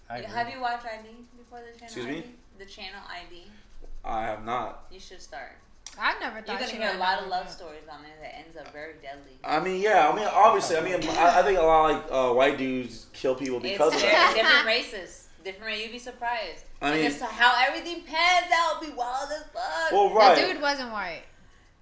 Have you watched ID before the channel? Excuse ID? me? The channel ID. I have not. You should start. I never thought you're gonna hear a lot of love stories on there that ends up very deadly. I mean, yeah. I mean, obviously. I mean, I think a lot of like white dudes kill people because of that. Different races. Different. You'd be surprised. I mean, as to how everything pans out, be wild as fuck. Well, right. The dude wasn't white.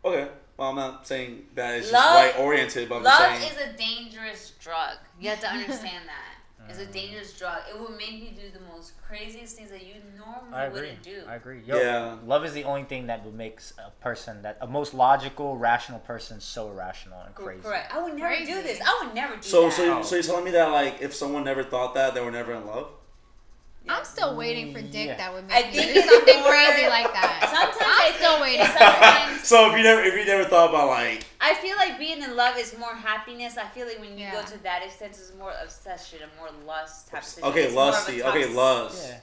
Okay. Well, I'm not saying that it's just white oriented, but I'm just saying. Love is a dangerous drug. You have to understand that. It's a dangerous drug. It will make you do the most craziest things that you normally wouldn't do. I agree. Yo, love is the only thing that would make a person, a most logical, rational person, so irrational and crazy. Correct. I would never do this. I would never do that. So you're telling me that like if someone never thought that, they were never in love? I'm still waiting for dick that would make me do something crazy like that. Sometimes I'm still waiting. So if you never thought about like, I feel like being in love is more happiness. I feel like when you go to that extent, it's more obsession and more lust type of situation. Okay, lusty. Okay, lust.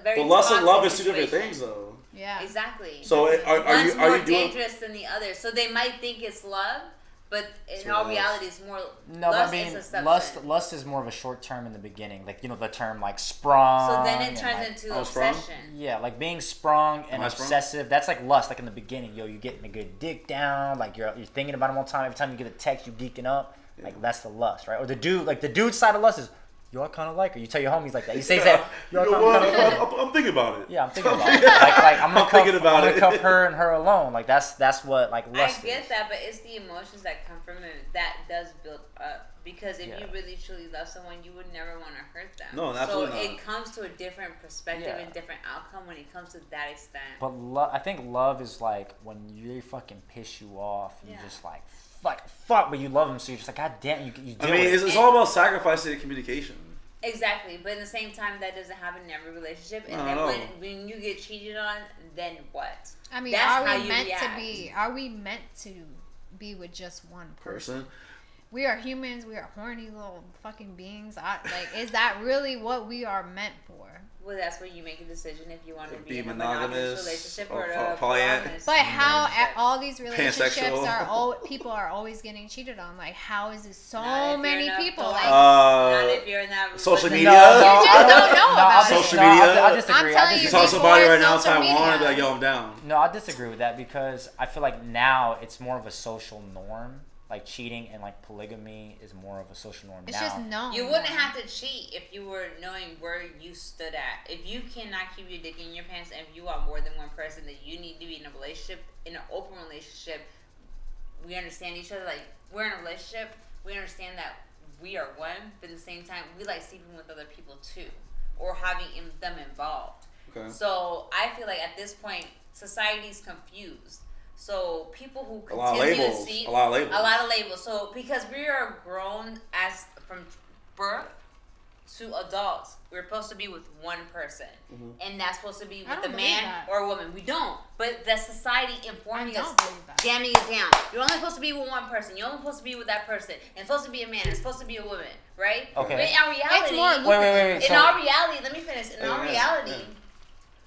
Very. But lust and love is two different things, though. Yeah. Exactly. So are you more dangerous than the other? So they might think it's love. But in all reality, it's more lust. I mean, lust is more of a short term in the beginning, like the term like sprung. So then it turns into obsession. Sprung? Yeah, like being sprung and obsessive. That's like lust. Like in the beginning, you're getting a good dick down. Like you're thinking about him all the time. Every time you get a text, you geeking up. Yeah. Like that's the lust, right? Or the dude side of lust is. Yo, I kind of like her. You tell your homies like that. You say that. I'm thinking about it. Yeah, I'm thinking about it. Like I'm gonna cuff her and her alone. Like that's what like lust I get that, but it's the emotions that come from it that does build up. Because if you really truly love someone, you would never want to hurt them. No, absolutely not. So it comes to a different perspective and different outcome when it comes to that extent. But I think love is like when you fucking piss you off. You just like. Fuck, but you love him, so you're just like, God damn, you do I mean, it's all about sacrificing communication. Exactly, but at the same time, that doesn't happen in every relationship. And then when you get cheated on, then what? I mean, are we meant to be with just one person? We are humans. We are horny little fucking beings. Is that really what we are meant for? Well, that's where you make a decision if you want to be in a monogamous relationship or polyamorous. But how all these relationships people are always getting cheated on? Like, how is it so many people? Like, not if you're in that social media. You just don't know about social media. I disagree. I'm telling you, you talk to somebody right now, Taiwan, and be like, yo, I'm down. No, I disagree with that because I feel like now it's more of a social norm. Like cheating and like polygamy is more of a social norm now. It's just known. You wouldn't have to cheat if you were knowing where you stood at. If you cannot keep your dick in your pants and if you are more than one person, that you need to be in a relationship, in an open relationship. We understand each other. Like, we're in a relationship. We understand that we are one, but at the same time, we like sleeping with other people too, or having them involved. Okay. So I feel like at this point, society's confused. So people who continue to see a lot of labels. So because we are grown from birth to adults, we're supposed to be with one person, and that's supposed to be with a man or a woman. We don't, but the society informing us, jamming it down. You're only supposed to be with one person. You're only supposed to be with that person. And it's supposed to be a man. It's supposed to be a woman, right? Okay. But in our reality, wait. In our reality, let me finish. In our reality,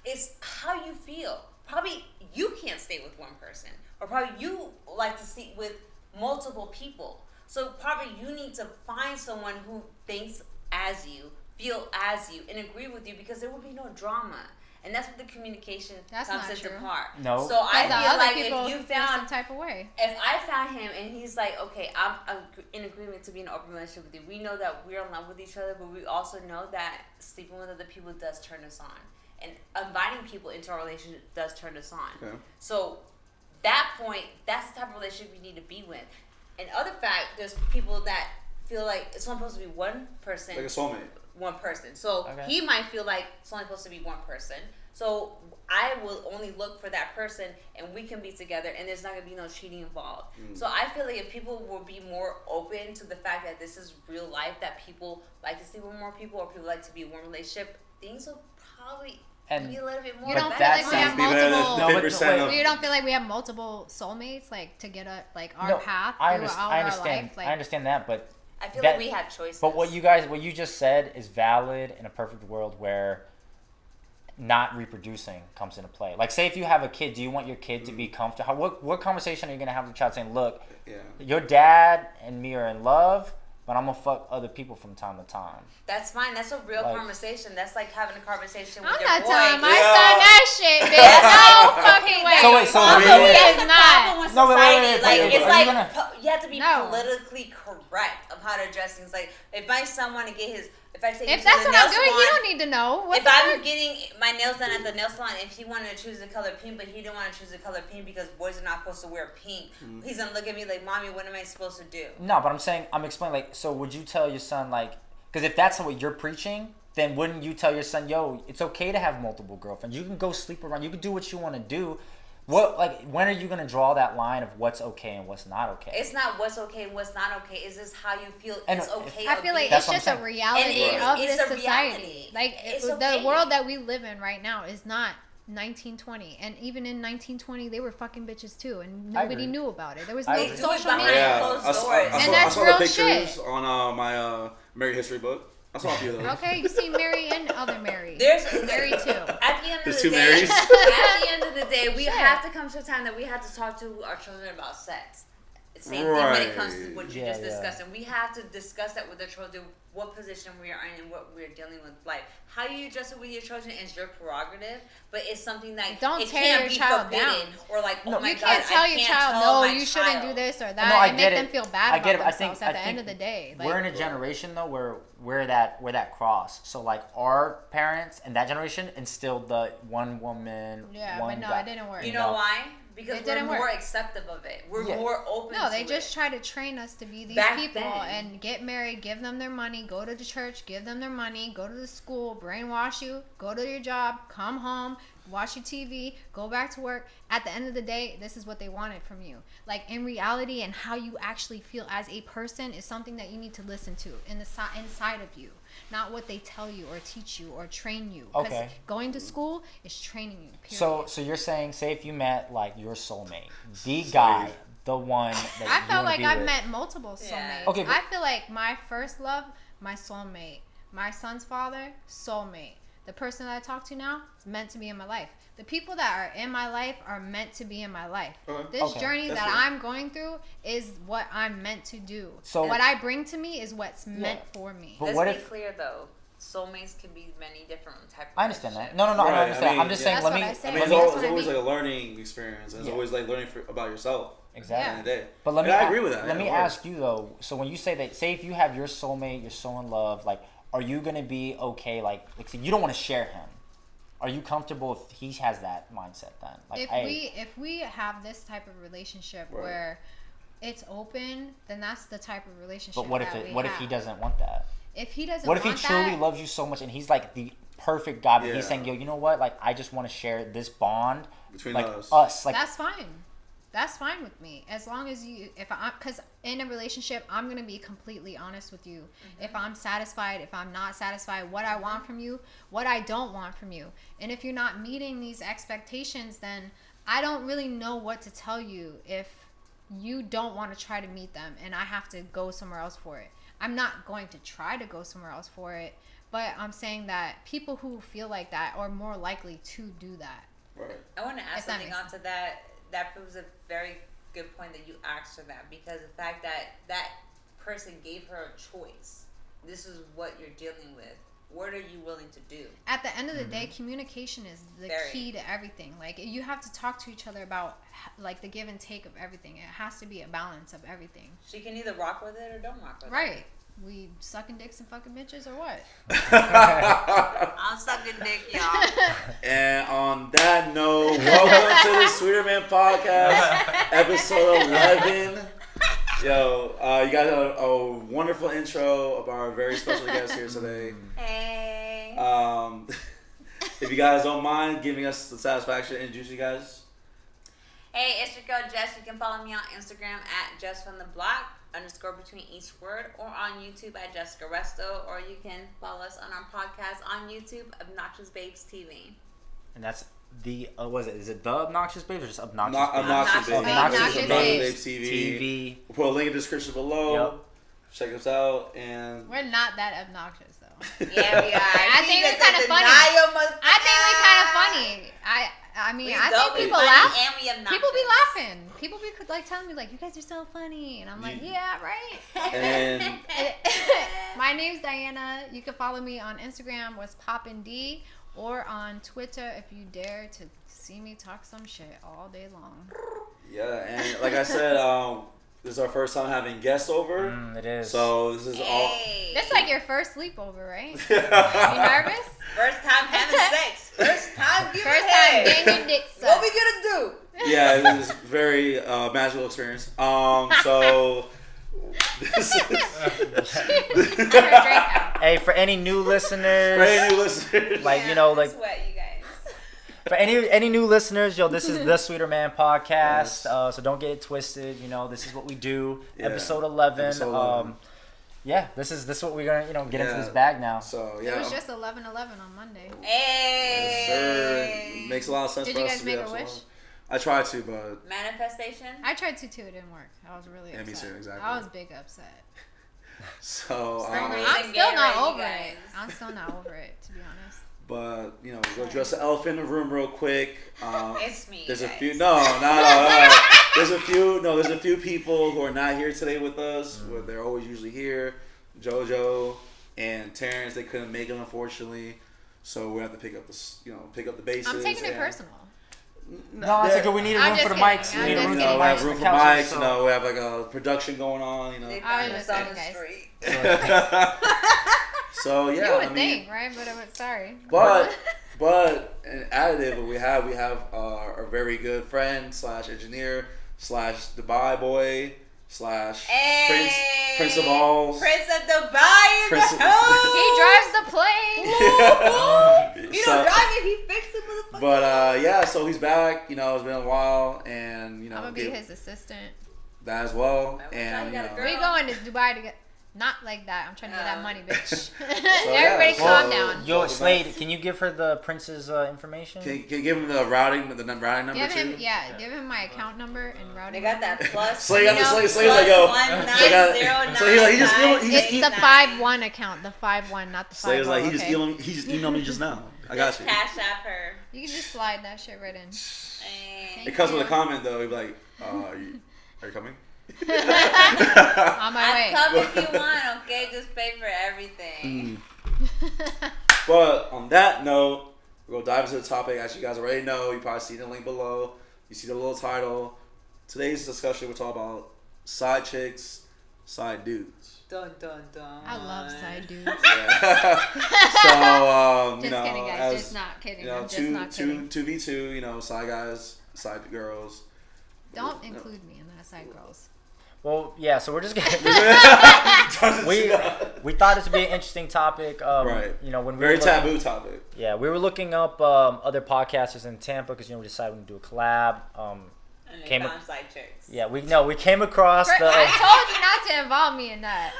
it's how you feel. Probably you can't stay with one person, or probably you like to sleep with multiple people. So probably you need to find someone who thinks as you, feel as you, and agree with you, because there will be no drama. And that's what the communication comes into part. No. So I feel like if you found some type of way. If I found him and he's like, okay, I'm in agreement to be in an open relationship with you. We know that we're in love with each other, but we also know that sleeping with other people does turn us on. And inviting people into our relationship does turn us on. Okay. So that point, that's the type of relationship you need to be with. And other fact, there's people that feel like it's only supposed to be one person. Like a soulmate. One person. So he might feel like it's only supposed to be one person. So I will only look for that person and we can be together and there's not going to be no cheating involved. So I feel like if people will be more open to the fact that this is real life, that people like to sleep with more people or people like to be in one relationship, things will probably be a little bit more. You don't feel like we have multiple. You don't feel like we have multiple soulmates, like to get our path through our life. I understand that, but I feel like we have choices. But what you just said is valid in a perfect world where not reproducing comes into play. Like, say if you have a kid, do you want your kid to be comfortable? What conversation are you going to have with the child saying, look, your dad and me are in love, but I'm gonna fuck other people from time to time. That's fine. That's a real conversation. That's like having a conversation with I'm your not boy. telling my son that shit, bitch. No fucking way. So wait, that's the problem with No, society. wait. Like, it's like you have to be No. politically correct of how to address things. Like, if my son want to get his, if I take If him that's to the what I'm nail doing, salon, you don't need to know. What if the I'm fuck? getting my nails done at the nail salon, if he wanted to choose the color pink, but he didn't want to choose the color pink because boys are not supposed to wear pink, he's gonna look at me like, "Mommy, what am I supposed to do?" No, but I'm explaining, like, so would you tell your son, like, because if that's what you're preaching, then wouldn't you tell your son, yo, it's okay to have multiple girlfriends. You can go sleep around. You can do what you want to do. What, like, when are you going to draw that line of what's okay and what's not okay? It's not what's okay and what's not okay. It's just how you feel And it's okay. I feel like That's it's just a reality of this society. Reality. Like It's the okay. world that we live in right now is not 1920, and even in 1920 they were fucking bitches too, and nobody knew about it. There was no agree. social Behind media. closed doors. And that's I real saw the pictures shit. on my Married History book. I saw a few of those. Okay, you see Mary and other Mary. There's Mary too. At the end of There's the two day, Marys. at the end of the day, we Shit. have to come to a time that we have to talk to our children about sex. Same thing when it comes to what you Yeah, just yeah. discussed, and we have to discuss that with the children, what position we are in and what we're dealing with life. How you address it with your children is your prerogative, but it's something that Don't it tear can't your be child forbidden down. or like, oh my You God, can't tell I your can't child, tell no, my you shouldn't do child. this or that, No, I and get make it. them feel bad I get about it. themselves I at the think end of the day. Like, we're in a generation though where we're that cross. So like our parents and that generation instilled the one woman, yeah, one but no, guy. it didn't work. You know why? Because It we're didn't more work. accepting of it. We're Yeah. more open No, to they it. just try to train us to be these Back people then. and get married, give them their money, go to the church, give them their money, go to the school, brainwash you, go to your job, come home, watch your TV, go back to work. At the end of the day, this is what they wanted from you. Like, in reality, and how you actually feel as a person is something that you need to listen to inside of you, not what they tell you or teach you or train you. Because Okay. going to school is training you. Period. So you're saying, say if you met like your soulmate, the guy, the one that I you felt wanna like be I've with. met multiple soulmates. Yeah. Okay, but- I feel like my first love, my soulmate. My son's father, soulmate. The person that I talk to now is meant to be in my life. The people that are in my life are meant to be in my life. This Okay. journey That's that fair. I'm going through is what I'm meant to do. So- what I bring to me is what's meant for me. But Let's what be if- clear though, soulmates can be many different types. I understand that. No, I Right, understand. I mean, I'm just yeah. saying. That's Let what me. I said. I mean, That's it's what I always mean. like a learning experience. And it's Yeah. always like learning about yourself. Exactly. At the end of the day. But let me. And I agree with that. Let Yeah, me of course. ask you though. So when you say that, say if you have your soulmate, you're so in love, like, are you gonna be okay? Like see, you don't want to share him. Are you comfortable if he has that mindset then? Like, If we have this type of relationship Right. where it's open, then that's the type of relationship. But what if that we what if he have. doesn't want that? If he doesn't What if he want truly that, loves you so much and he's like the perfect guy, but he's Yeah. saying, yo, you know what? Like, I just want to share this bond Between like us. Like, that's fine. That's fine with me. As long as because in a relationship, I'm going to be completely honest with you. If I'm satisfied, if I'm not satisfied, what I want from you, what I don't want from you. And if you're not meeting these expectations, then I don't really know what to tell you if you don't want to try to meet them and I have to go somewhere else for it. I'm not going to try to go somewhere else for it, but I'm saying that people who feel like that are more likely to do that. Right. I want to add If that something makes onto that. That proves a very good point that you asked her that, because the fact that that person gave her a choice. This is what you're dealing with. What are you willing to do? At the end of the day, communication is the Very. key to everything. Like, you have to talk to each other about like the give and take of everything. It has to be a balance of everything. She can either rock with it or don't rock with it. Right. We sucking dicks and fucking bitches or what? I'm sucking dick, y'all. And on that note, welcome to the Sweeterman podcast, episode 11. Yo, you got a wonderful intro of our very special guest here today. Hey. If you guys don't mind giving us the satisfaction to introduce you guys. Hey, it's your girl Jess. You can follow me on Instagram at JessFromTheBlock _ between each word, or on YouTube at Jessica Resto, or you can follow us on our podcast on YouTube, Obnoxious Babes TV. and that's the was it? Is it the Obnoxious Babes or just Obnoxious Babes? Obnoxious Babes. Obnoxious Babes Babes. TV. We'll put a link in the description below. Yep. Check us out. And We're not that obnoxious though. Yeah, we are. I think we're kind of funny. I think we're kind of funny. I mean, I think people laugh. And we obnoxious. People be laughing. People be like telling me like, "You guys are so funny," and I'm like, "Yeah, right." And my name's Diana. You can follow me on Instagram, what's poppin' D, or on Twitter if you dare to see me talk some shit all day long. Yeah, and like I said, this is our first time having guests over. It is. So this is all. That's like your first sleepover, right? You nervous? First time having sex. First time giving First head. time getting your dick sucked. What we gonna do? Yeah, it was a very magical experience. So this is. Hey, for any new listeners, like Sweat, you guys. for any new listeners, this is the Sweeterman podcast. Yes. So don't get it twisted. This is what we do. Yeah. Episode 11. Yeah, this is what we're gonna get into this bag now. So yeah, it was just 11/11 on Monday. Hey, yes, sir. It makes a lot of sense. Did for you us guys to make be a wish? I tried to, but manifestation. I tried to too. It didn't work. I was really upset. Me too, exactly. I was big upset. So I'm still not over it. I'm still not over it, to be honest. But we'll address the elephant in the room real quick. It's me. There's guys. a few. No. There's a few people who are not here today with us. They're always usually here. JoJo and Terrence, they couldn't make it, unfortunately. So we have to pick up the bases. I'm taking it personal. No, it's like we need a room for the mics. We need a room for the mics. We have like a production going on. They find us on the street. So yeah, you would think, right? But sorry. But an additive we have our very good friend / engineer / Dubai boy / Prince of Alls. Prince of Dubai. He drives the plane. He don't drive it. He fixed it, motherfucker. But so he's back. It's been a while, and I'm gonna be his assistant. That as well. And we going to Dubai to get. Not like that. I'm trying to get that money, bitch. So, Everybody calm down. Yo, Slade, can you give her the prince's information? Can you give him the routing number give him, too? Yeah, give him my account number and routing. They got that plus. Slade got the Slade's like, yo. It's the 5-1 account. The 5-1, not the 5-0. Slade's like, he just emailed me just now. I got you. Cash app her. You can just slide that shit right in. It comes with a comment though. He'd be like, are you coming? On my way. Come if you want, okay? Just pay for everything. But on that note, we're gonna dive into the topic. As you guys already know, you probably see the link below. You see the little title. Today's discussion, we're talking about side chicks, side dudes. Dun dun dun. I love side dudes. So just kidding, guys. Just not kidding. I'm just not kidding. 2v2. Side guys, side girls. Don't include me in that, side girls. Well, yeah, so we're just getting... we thought this would be an interesting topic. Right. When very taboo topic. Yeah, we were looking up other podcasters in Tampa because we decided to do a collab. And they found side chicks. Yeah, we came across the... I told you not to involve me in that.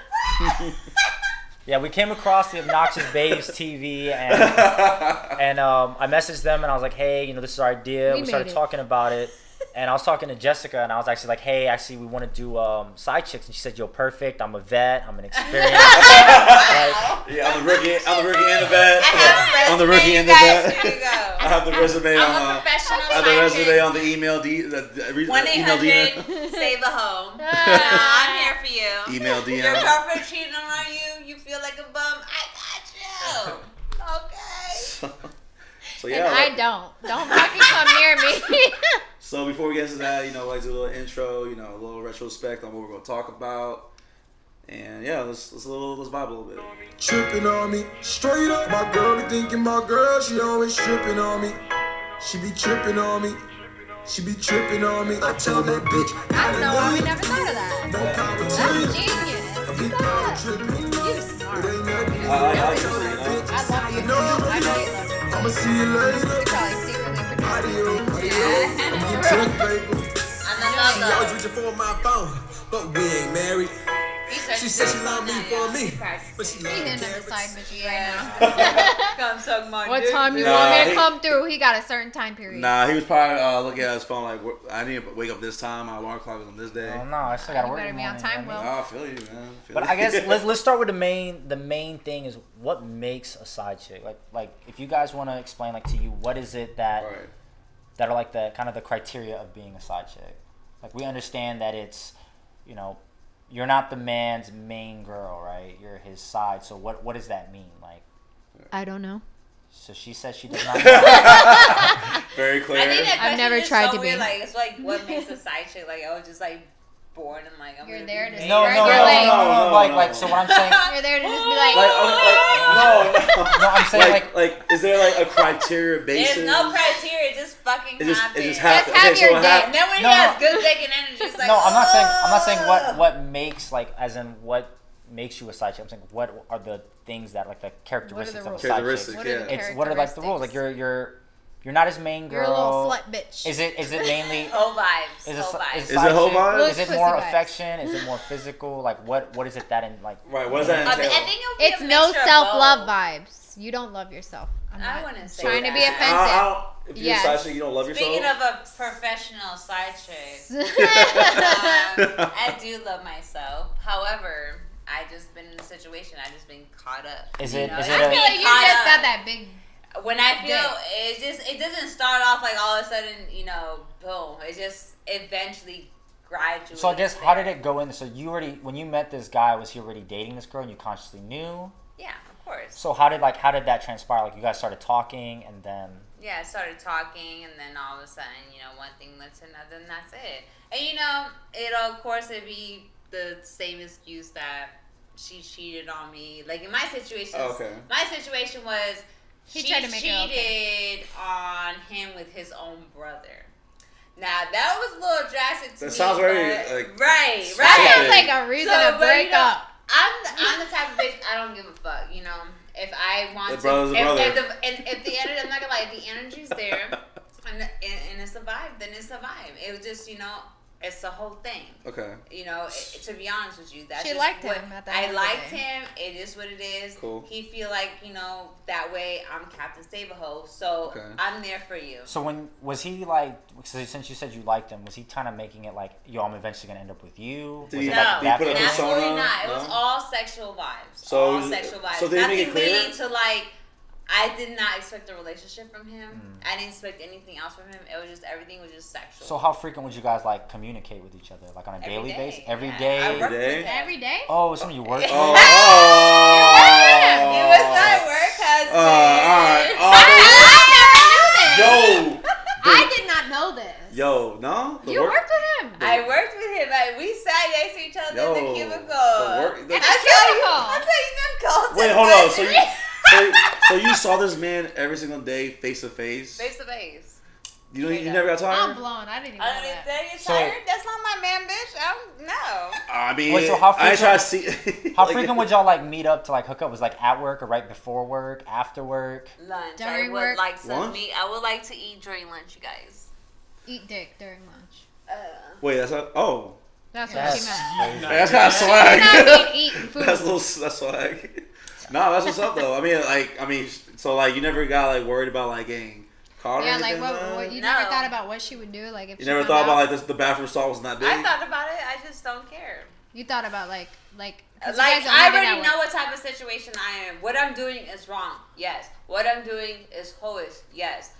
Yeah, we came across the Obnoxious Babes TV and I messaged them and I was like, hey, this is our idea. We started talking about it. And I was talking to Jessica, and I was actually like, hey, we want to do side chicks. And she said, yo, perfect. I'm a vet. I'm an experienced. Yeah, I'm the rookie and the vet. I'm the rookie and the vet. I have the resume I'm a professional. I have the resume on the email. 1-800 save a home. I'm here for you. Email DM. Your girlfriend cheating on you. You feel like a bum. I got you. Okay. So yeah. And I don't. Don't fucking come near me. So before we get into that, let's do a little intro, a little retrospect on what we're gonna talk about. And yeah, let's vibe a little bit. Trippin' on me, straight up. My girl be thinking my girl, she always trippin' on me. She be trippin' on me. She be tripping on me. I tell that bitch. I don't know why we never thought of that. No power to That's you. genius. Big power tripping. You smart. It ain't nothing. I like I love you. I know you love me. I'ma see you later. You probably secretly produce Adios. I'm getting took, baby. She always reaching for my phone, but we ain't married. She said she loved me for me, but she loved He's me. into the side bitches right now. Come suck my What dick, time you bitch. want me to come through? He got a certain time period. Nah, he was probably looking at his phone like, I need to wake up this time. My alarm clock is on this day. Oh no, I still gotta You work. better in the be on morning, time, you know what Will. I feel you, man. But I guess let's start with the main thing is what makes a side chick. Like if you guys want to explain to you what is it that Right. that are like the kind of the criteria of being a side chick? Like we understand that it's, you know, you're not the man's main girl, right? You're his side. So what does that mean? Like, I don't know. So she says she does not know. Very clear. I think that I've never so tried to weird. be. Like, it's like what makes a side chick? Like, I was just like born and like I'm You're there to be no, spread no, your no, legs. no, no, like, so what I'm saying. You're there to just be like, No, I'm saying like, is there like a criteria basis? There's no criteria. It just fucking happens. It just happens. Just have Okay, your so dick. And then when No, he has no. good dick and energy, it's like no, I'm not saying what makes like as in what makes you a side chick. I'm saying what are the things that like the characteristics of a side chick. What are the It's what are like the rules? Like you're not his main girl. You're a little slut bitch. Is it mainly whole vibes. Is Whole vibes. Is it whole vibes? Is it Pussy more vibes. affection? Is it more physical? Like what is it that in like? Right. What does that I entail? think it would be It's a no mixture of self-love both. vibes. You don't love yourself. I'm I not wouldn't say trying to be that. offensive. If you're a side chick, you don't love yourself. Speaking of a professional side chick, I do love myself. However, I just been in a situation. I just been caught up. Is you it? know? Is I it? feel like you just got that big. When I feel dick. it doesn't start off like all of a sudden, boom. It just eventually graduates. So I guess how did it go in? So you already when you met this guy, was he already dating this girl and you consciously knew? Yeah, of course. So how did that transpire? Like you guys started talking and then. Yeah, I started talking, and then all of a sudden, one thing led to another, and that's it. And it'll of course it'd be the same excuse that she cheated on me. Like in my situation, my situation was she tried to make it cheated on him with his own brother. Now that was a little drastic to me. That sounds very right. That sounds like a reason to break up. I'm the type of bitch I don't give a fuck. If I want the brother's to, a brother. if the energy, I'm not gonna lie, if the energy's there, and it's a vibe, then it's a vibe. It was just it's the whole thing. Okay. To be honest with you, that's She just liked what, him at the I end of the liked day. him. It is what it is. Cool. He feel like that way I'm Captain Save-A-Ho, so I'm there for you. So when was he like? Since you said you liked him, was he kind of making it like, yo, I'm eventually gonna end up with you? Did Was he- it No, like that put a feeling? persona? absolutely not. It was No? all sexual vibes. So all it was- sexual vibes. so did he make it Nothing clear? leading to like. I did not expect a relationship from him. I didn't expect anything else from him. It was just everything was just sexual. So how frequent would you guys like communicate with each other? Like on a Every daily day. basis? Every Yeah. day? I worked Every day? with him. Every day? Oh, some of you work. Oh. He was my work husband. I never knew this. Yo. I did not know this. Yo, no? You worked with him. I worked with him. Like, we sat next to each other in the cubicle. the I'll tell you them calls. Wait, hold on. So you saw this man every single day, face to face? Face to face. You never got tired? I'm blown. I didn't even know I that. didn't get So- tired. That's not my man, bitch. No. I mean, Wait, so how I ain't trying to frequent- see. How frequent would y'all like meet up to like hook up? Was like at work or right before work, after work? Lunch. During I would work? like some Lunch? meat. I would like to eat during lunch, you guys. Eat dick during lunch. Wait, that's not. Oh. That's what she meant. That's kind of She swag. did not mean eating food. That's swag. No, that's what's up though. So like you never got like worried about like getting caught or Yeah, anything? like what you No. never thought about what she would do, like if You she never found thought out? about like this, the bathroom stall was not big? I thought about it. I just don't care. You thought about like 'cause you Like, guys are I living already at know work. what type of situation I am. What I'm doing is wrong. Yes. What I'm doing is hoish. Yes.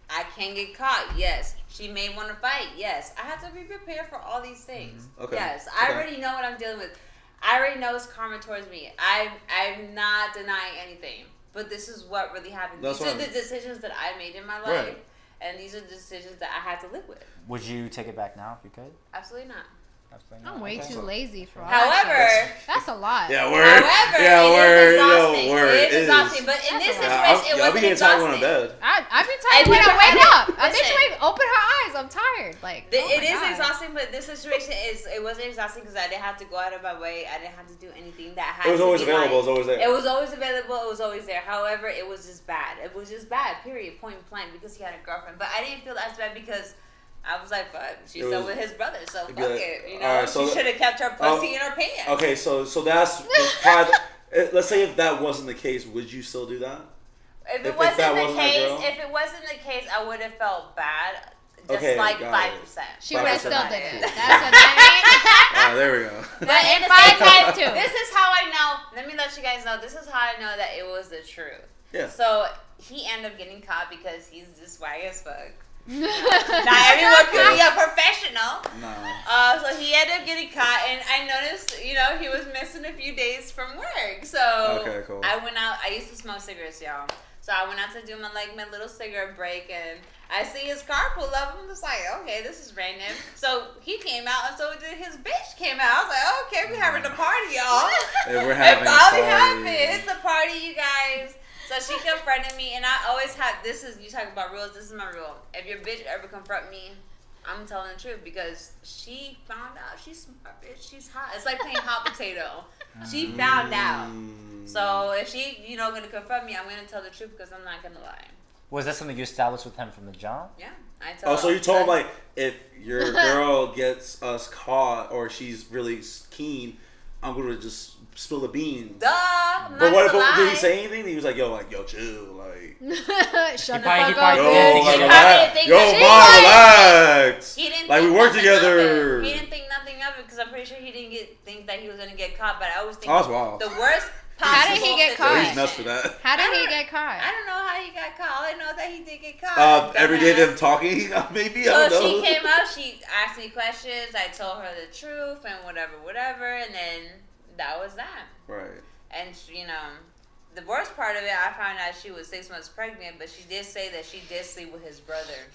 I can get caught. Yes. She may want to fight. Yes. I have to be prepared for all these things. Okay. Yes. I Okay. already know what I'm dealing with. I already know it's karma towards me. I'm not denying anything. But this is what really happened. That's These are what the decisions that I made in my life. Right. And these are the decisions that I had to live with. Would you take it back now if you could? Absolutely not. Absolutely I'm not. way Okay. too lazy for all However, that. That's a lot. Yeah, word. However, yeah, it word. is exhausting. Yo, word. It is exhausting. But in That's this a lot. situation, it Y'all be wasn't getting tired going to exhausting. bed. I've been tired I when I never wake had up. it. A bitch Listen. open her eyes. I'm tired. Like oh It my is God. exhausting, but this situation it wasn't exhausting because I didn't have to go out of my way. I didn't have to do anything that had It was to always be available. It was like- always there. It was always available. It was always there. However, it was just bad. It was just bad. Period. Point blank. Because he had a girlfriend, but I didn't feel as bad because I was like, fuck, she's It still was- with his brother, so it'd fuck be like, it. You know, alright, so she should have kept her pussy in her pants. Okay, so that's probably, let's say if that wasn't the case, would you still do that? If If it wasn't that the wasn't that case, girl? if it wasn't the case, I would have felt bad. Just Okay, like got 5%. She would have 5%. still did it. Cool. That's what that Ah, there we go. But in in the 5 same times time, too. this is how I know. Let me let you guys know. This is how I know that it was the truth. Yeah. So he ended up getting caught because he's just swag as fuck. Not everyone could be a professional. No. So he ended up getting caught, and I noticed, he was missing a few days from work. So okay, cool. I went out. I used to smoke cigarettes, y'all. So I went out to do my little cigarette break, and I see his car pull up. I'm just like, okay, this is random. So he came out, and so did his bitch came out. I was like, okay, we're having a party, y'all. Hey, we're having a party. It's a party, you guys. So she confronted me, and I always have, you talk about rules, this is my rule. If your bitch ever confront me, I'm telling the truth, because she found out. She's smart, bitch. She's hot. It's like playing hot potato. She found out. So if she, gonna confront me, I'm gonna tell the truth because I'm not gonna lie. Was that something you established with him from the jump? Yeah, I told. Oh, so you told him like, if your girl gets us caught or she's really keen, I'm gonna just spill the beans. Duh. I'm but not what? gonna Did lie. he say anything? He was like, yo, chill, like. Shut the probably- fuck up, he bitch. probably- Yo, mom, relax. He didn't like we think work nothing of together. it. He didn't think nothing of it because I'm pretty sure he didn't think that he was gonna get caught. But I always think Oh, that's wild. the worst. How did he get Yeah, caught? he's nuts for that. How did he get caught? I don't know how he got caught. All I know that he did get caught. Every day them talking, maybe. I don't So know. she came out. She asked me questions. I told her the truth and whatever, and then that was that. Right. And the worst part of it, I found out she was 6 months pregnant, but she did say that she did sleep with his brother.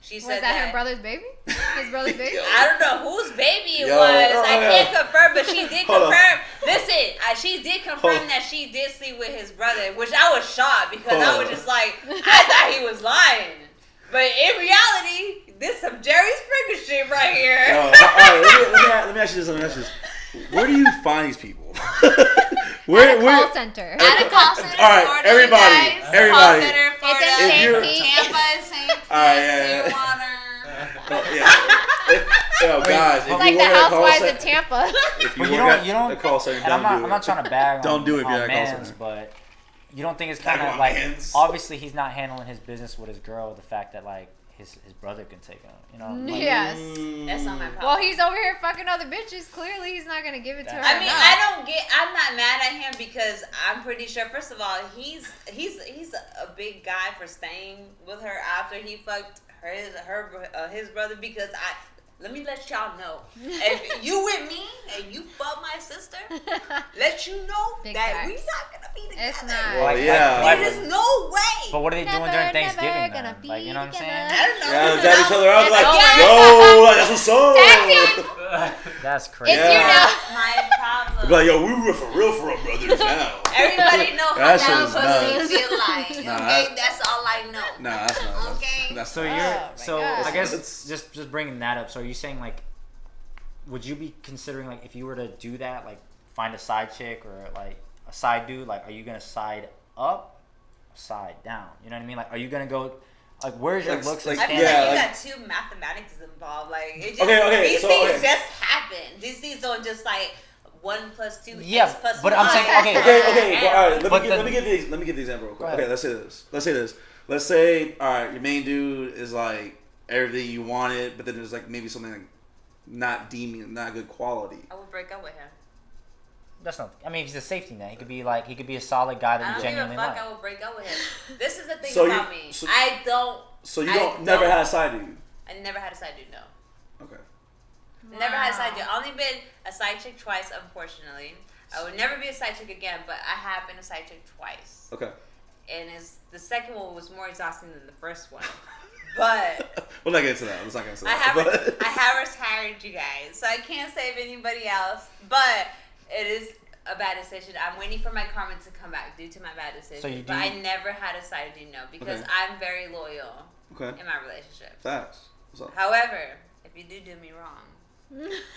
She said Was that her brother's baby? His brother's baby? I don't know whose baby it Yo, was. oh, I can't confirm, but she did Hold on. confirm. Listen, she did confirm that she did sleep with his brother, which I was shocked because I was just like, I thought he was lying. But in reality, this some Jerry Springer shit right here. Yo, all right, let me ask you this. Where do you find these people? At a call center. At a call center. All right, Florida, everybody. Call center, Florida. It's in St. Pete. Tampa, St. Pete, All right, Yo, guys, It's like the Housewives of Tampa. If you But work you don't. at a call center, And I'm not trying to bag. Don't on, do it if on you're at a call mans, center. but you don't think it's Bag kind of on like mans. obviously he's not handling his business with his girl. The fact that like his brother can take him, Like, Yes. That's not my problem. Well, he's over here fucking other bitches. Clearly, he's not gonna give it to her. I mean, I'm not mad at him because I'm pretty sure. First of all, he's a big guy for staying with her after he fucked his brother. Because let me let y'all know, if you with me and you fuck my sister, let you know Big that facts. we not gonna be together. It's not. Well, yeah. There is no way. But what are they doing during Never Thanksgiving? gonna Then? be Like, you know what I'm together. I saying? don't know. Yeah, dab each other up like, Yes. yo, like, that's what's up. That's crazy. It's you now. My problem. Be like, yo, we were for real brothers now. Everybody know how That that shit's pussy feel like. Nah, Okay, that's all I know. Nah, that's not. Okay. That's So not. you're God. I guess It's- just bringing that up. So are you saying like, would you be considering like if you were to do that, like find a side chick or like a side dude, like are you gonna side up, or side down? You know what I mean? Like are you gonna go like where's your Like- looks like- I and feel standards? like you like- got two mathematics involved. Like it just, Okay, these so, things okay. just happen. These things don't just like 1 + 2 Yeah, x plus but 1. I'm saying, okay. Okay, but all right. But Let me give the example real quick. Go ahead. Okay, let's say this. Let's say, all right, your main dude is like everything you wanted, but then there's like maybe something like not good quality. I would break up with him. That's not. I mean, he's a safety net. He could be a solid guy that I you don't give a genuinely fuck. like. I would break up with him. This is the thing So about me. I don't. So you I never don't- had a side dude. I never had a side dude. No. Okay. Never had a side dude. Only been a side chick twice, unfortunately. I would never be a side chick again, but I have been a side chick twice. Okay. And the second one was more exhausting than the first one. But We'll not get into that. Let's not get into I that. have retired you guys, so I can't save anybody else. But it is a bad decision. I'm waiting for my karma to come back due to my bad decision. So you but do- I never had a side dude, no, because Okay. I'm very loyal Okay. in my relationship. Facts. What's up? However, if you do me wrong,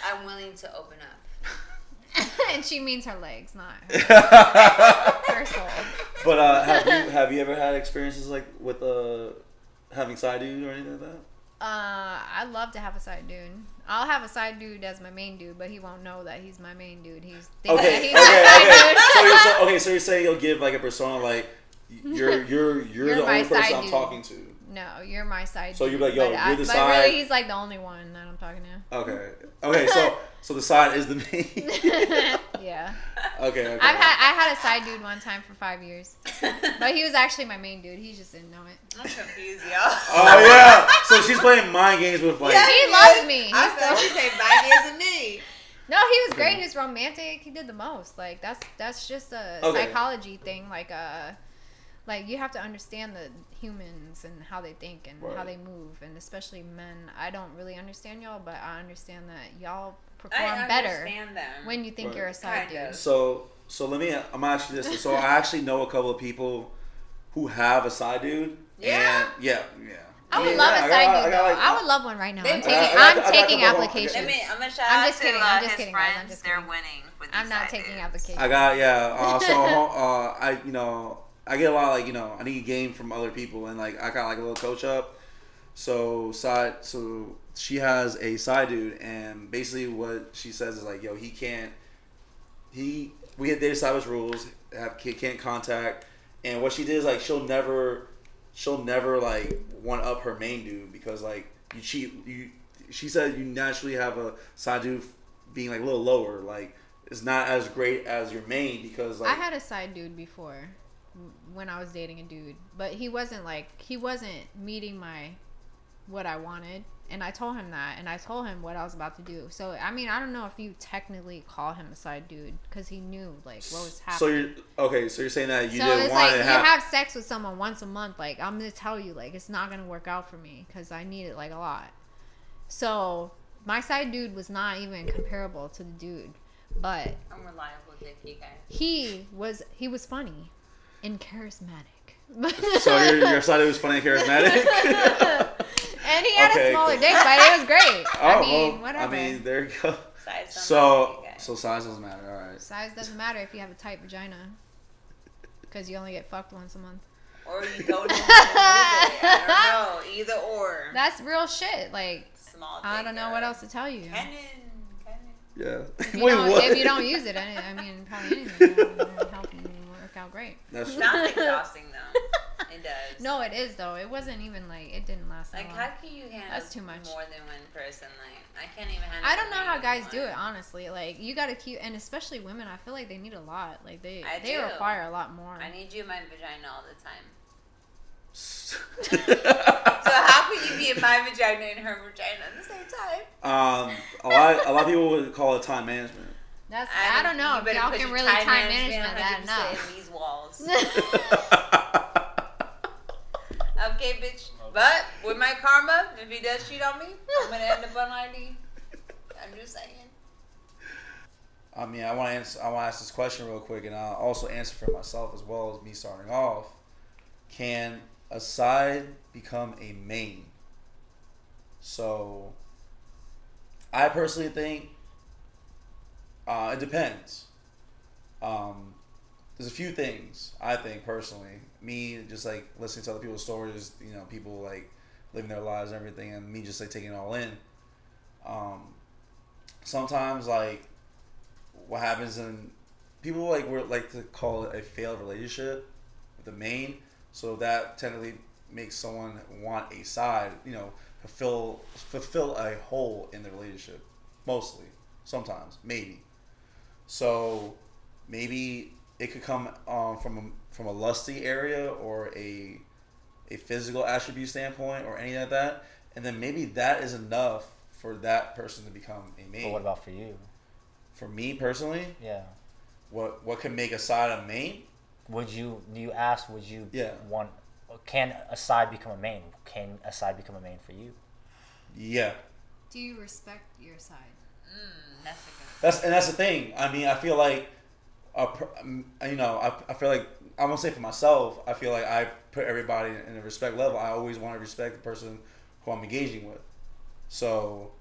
I'm willing to open up. And she means her legs, not her soul. But have you ever had experiences like with having side dude or anything like that? I'd love to have a side dude. I'll have a side dude as my main dude, but he won't know that he's my main dude. He's thinking that he's my side dude. So you're saying you'll give like a persona like you're the my only person side I'm dude. talking to. No, you're my side. So you're like, yo, you're the side. But really, he's like the only one that I'm talking to. Okay. So the side is the main. Yeah. Okay. I had a side dude one time for 5 years, but he was actually my main dude. He just didn't know it. I'm confused, y'all. Oh yeah. So she's playing mind games with like. Yeah, he loves me. I thought she played mind games with me. No, he was great. He was romantic. He did the most. Like that's just a psychology thing. Like you have to understand the humans and how they think and how they move, and especially men. I don't really understand y'all, but I understand that y'all perform better when you think you're a side dude. So I'm gonna ask you this. So I actually know a couple of people who have a side dude. Yeah. And yeah. I would love a side dude. I would love one right now. I'm taking applications. I'm gonna shout out to his friends. They're winning. I'm not taking applications. I got I get a lot of I need game from other people, and I got a little coach up. So she has a side dude, and basically what she says is yo, we had dated established rules, can't contact, and what she did is she'll never one up her main dude because you cheat. She said you naturally have a side dude being a little lower, it's not as great as your main because I had a side dude before when I was dating a dude, but he wasn't meeting what I wanted, and I told him that, and I told him what I was about to do. So I mean, I don't know if you technically call him a side dude because he knew what was happening. So you're saying that you didn't want to have sex with someone once a month. I'm gonna tell you it's not gonna work out for me because I need it a lot. So my side dude was not even comparable to the dude, but unreliable dick, you guys. He was funny and charismatic. So your side was funny and charismatic? And he had a smaller dick, but it was great. Whatever. There you go. Size so size doesn't matter, alright. Size doesn't matter if you have a tight vagina. Because you only get fucked once a month. Or you don't know how to move it. I don't know. Either or. That's real shit. Small dick, I don't know what else to tell you. Canon. Yeah. If you don't use it, probably anything will help you work out great. That's not exhausting though. It does. No, it is though. It wasn't even it didn't last that long. How can you handle That's too much. More than one person? I can't even handle. I don't know how guys do it, honestly. You gotta keep, and especially women. I feel like they need a lot. They require a lot more. I need you in my vagina all the time. So how can you be in my vagina and her vagina at the same time? A lot of people would call it time management. I don't know if y'all can really time management that enough. In these walls. Okay, bitch. But with my karma, if he does cheat on me, I'm gonna end up on ID. I'm just saying. I want to ask this question real quick, and I'll also answer for myself as well as me starting off. Can a side become a main? So, I personally think it depends. There's a few things I think personally. Me just listening to other people's stories, people living their lives and everything, and me just taking it all in. Sometimes what happens in people like to call it a failed relationship with the main. So that technically makes someone want a side, fulfill a hole in the relationship. Mostly. Sometimes. Maybe. So maybe it could come from a lusty area or a physical attribute standpoint or any of that. And then maybe that is enough for that person to become a main. But what about for you? For me personally? Yeah. What can make a side a main? Would you want, can a side become a main? Can a side become a main for you? Yeah. Do you respect your side? That's a good. That's the thing. I feel like, I feel like, I'm gonna say for myself, I feel like I put everybody in a respect level. I always want to respect the person who I'm engaging with. So,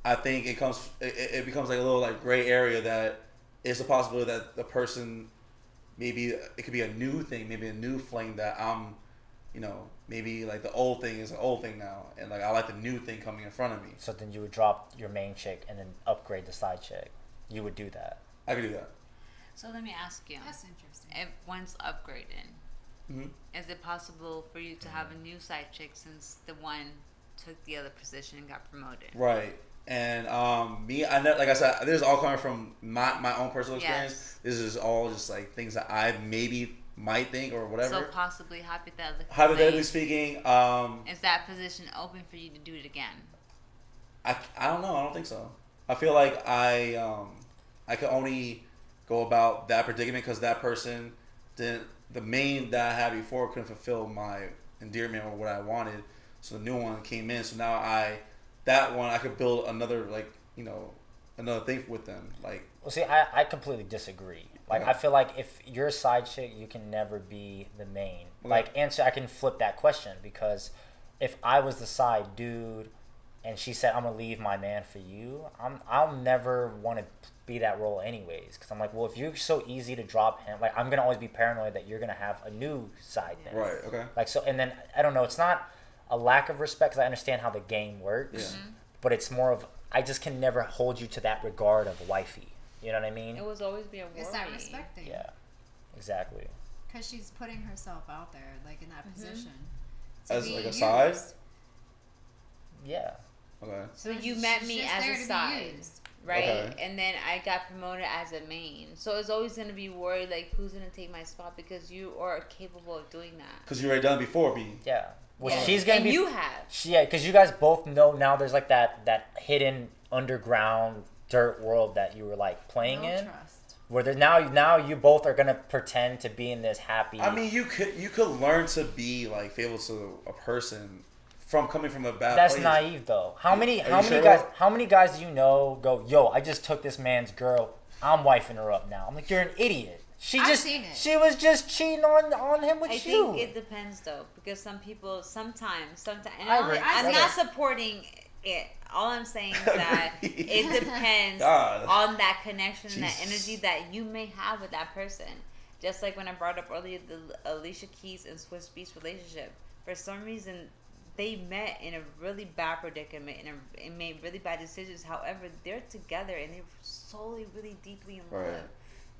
I think it becomes a little gray area that it's a possibility that the person, maybe it could be a new thing, maybe a new fling that I'm, maybe the old thing is an old thing now, and I like the new thing coming in front of me. So then you would drop your main chick and then upgrade the side chick. You would do that. I could do that. So let me ask you. That's interesting. If one's upgraded, Mm-hmm. Is it possible for you to have a new side chick since the one took the other position and got promoted? Right. And me, like I said, this is all coming from my own personal experience. Yes. This is all just like things that I maybe might think or whatever. So possibly, hypothetically speaking, is that position open for you to do it again? I don't know. I don't think so. I feel like I could only go about that predicament because that person didn't. The main that I had before couldn't fulfill my endearment or what I wanted. So the new one came in. So now that one I could build another another thing with them. Like, well, see, I completely disagree. Like, okay. I feel like if you're a side chick, you can never be the main. Okay. Like, I can flip that question because if I was the side dude and she said, I'm going to leave my man for you, I'll never want to be that role anyways. Because I'm like, well, if you're so easy to drop him, like, I'm going to always be paranoid that you're going to have a new side man. Right, okay. Like, so, and then, I don't know, it's not a lack of respect because I understand how the game works. Yeah. Mm-hmm. But it's more of, I just can never hold you to that regard of wifey. You know what I mean? It was always be a worry. It's that respecting. Yeah, exactly. Because she's putting herself out there, like, in that position. As, like, a side? Yeah. Okay. So you met me as a side, right? Okay. And then I got promoted as a main. So it's always going to be worried, like, who's going to take my spot because you are capable of doing that. Because you already done it before, B. Yeah. Well, she's going to be... you have. Yeah, because you guys both know now there's, like, that hidden underground dirt world that you were, like, playing in. Trust. Where there's now you both are going to pretend to be in this happy... I mean, you could learn to be, like, faithful to a person... From coming from a bad That's place. Naive though. How many guys do you know go, yo, I just took this man's girl, I'm wifing her up now. I'm like, you're an idiot. She was just cheating on him with you. I think it depends though, because some people sometimes and I'm not supporting it. All I'm saying is that it depends on that connection and that energy that you may have with that person. Just like when I brought up earlier the Alicia Keys and Swiss Beats relationship. For some reason they met in a really bad predicament and made really bad decisions. However, they're together and they're solely really deeply in love. Right.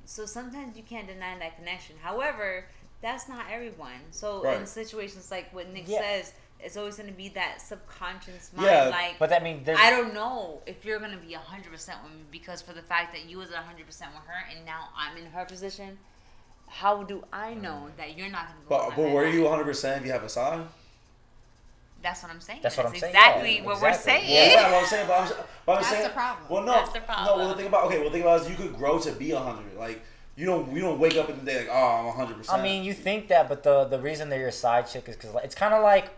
So sometimes you can't deny that connection. However, that's not everyone. So in situations like what Nick says, it's always going to be that subconscious mind. Yeah, like, but that means I don't know if you're going to be 100% with me because for the fact that you was 100% with her and now I'm in her position, how do I know that you're not going to go? But were you 100% if you have a side? That's what I'm saying. That's exactly what we're saying. Yeah, what I'm saying. But I'm that's saying, the problem. Well, no, that's the problem. No. Well, the thing about is you could grow to be 100. Like you don't wake up in the day like, oh, I'm 100%. I mean, you think that, but the reason they're your side chick is because it's kind of like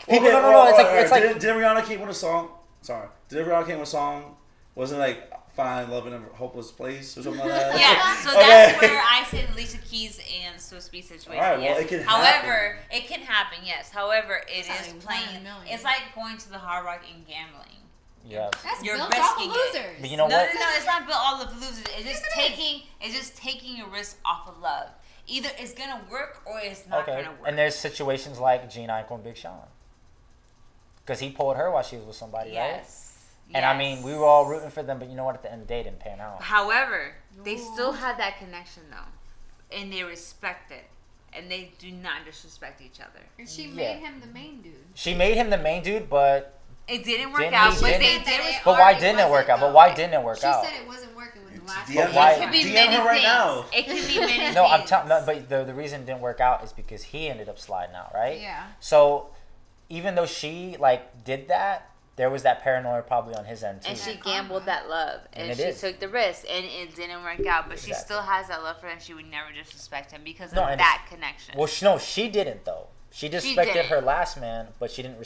people. No. It's like did Rihanna came with a song? Sorry, did Rihanna came with a song? Wasn't it like Find Love in a Hopeless Place or something like that? Yeah, so that's where I say Alicia Keys and Swiss Beats situation. All right, well, it can happen. It can happen, yes. However, it is playing. It's like going to the Hard Rock and gambling. Yeah, you're built off of losers. But you know what? No, it's not built off of losers. It's just taking a risk off of love. Either it's gonna work or it's not gonna work. And there's situations like Gene Aiko and Big Sean, because he pulled her while she was with somebody, right? And I mean, we were all rooting for them, but you know what? At the end of the day, it didn't pan out. However, they still have that connection, though. And they respect it. And they do not disrespect each other. And she made him the main dude. She made him the main dude, but... It didn't work out, but they did. But why didn't it work out? But why didn't it work out? She said it wasn't working with the last one. It could be many things. Right now. It could be many things. No, I'm telling. But the reason it didn't work out is because he ended up sliding out, right? Yeah. So, even though she did that, there was that paranoia probably on his end too. And she gambled that love. And she took the risk. And it didn't work out. But she still has that love for him. She would never disrespect him because of that connection. Well, no, she didn't though. She disrespected her last man, but she didn't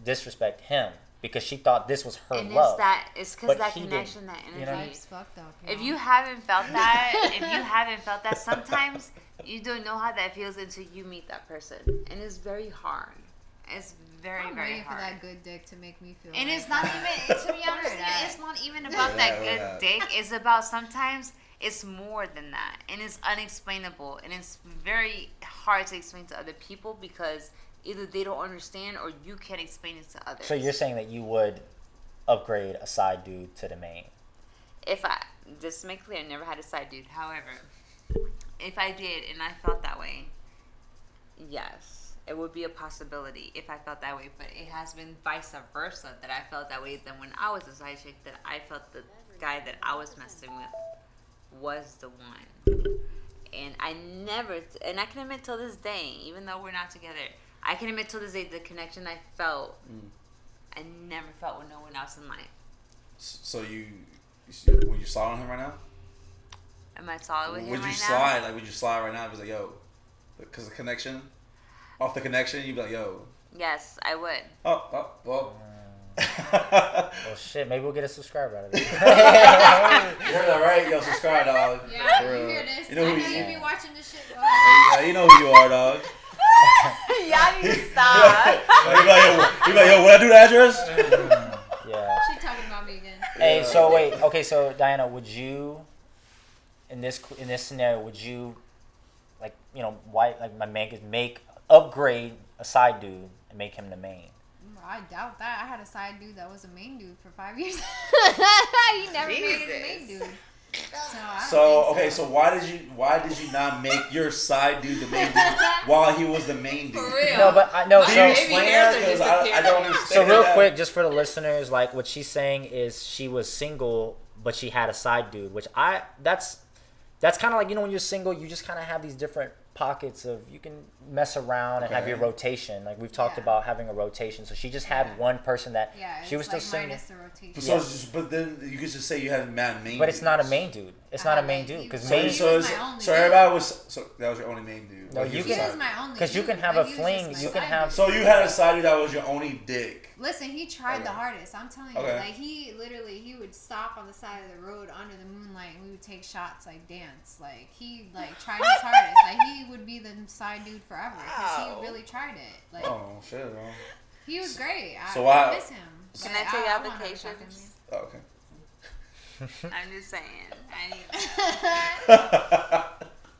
disrespect him because she thought this was her love. It's because that connection, that energy. You know what I mean? Fucked up, if you haven't felt that, sometimes you don't know how that feels until you meet that person. And it's very hard. It's very, very waiting hard. For that good dick to make me feel. And it's not even. To be honest, it's not even about that good dick. It's about sometimes it's more than that, and it's unexplainable, and it's very hard to explain to other people because either they don't understand or you can't explain it to others. So you're saying that you would upgrade a side dude to the main? Just to make clear, I never had a side dude. However, if I did and I felt that way, yes, it would be a possibility if I felt that way. But it has been vice versa that I felt that way. Then when I was a side chick, that I felt the guy that I was messing with was the one. And I never, and I can admit till this day, even though we're not together, I can admit till this day the connection I felt, I never felt with no one else in life. So would you slide on him right now? Am I solid with him right now? Would you slide? Like, would you slide right now? And be like, yo, because the connection, off the connection, you'd be like, yo. Yes, I would. Oh, well. Well, shit. Maybe we'll get a subscriber out of this. You heard that right? Yo, subscribe, dog. Yeah, you hear this. You know I who know you you be watching this shit. Yeah, you know who you are, dog. Y'all need to stop. You like, yo, what I do the address? Yeah. She talking about me again. Hey, so wait. Okay, so Diana, would you, in this scenario, would you, like, you know, upgrade a side dude and make him the main? I doubt that. I had a side dude that was a main dude for 5 years. He never made it a main dude. So why did you not make your side dude the main dude while he was the main dude? For real. No, but I know. Can you explain that? Because I don't understand. So real quick, just for the listeners, like what she's saying is she was single, but she had a side dude, which that's kind of like, you know, when you're single, you just kind of have these different pockets of, you can mess around and have your rotation. Like we've talked about having a rotation. So she just had one person that she was still single. Minus the rotation. So but then you could just say you had a main dude. But it's not a main dude. It's not a main dude because that was your only main dude. No, you can, my only because you can have a fling. You can have. So you had a side dude that was your only dick. Listen, he tried the hardest. I'm telling you, like he would stop on the side of the road under the moonlight, and we would take shots, like dance. Like he tried his hardest. Like he would be the side dude forever because he really tried it. Like shit, bro. He was great. I miss him. Can I take applications? Oh, okay. I'm just saying.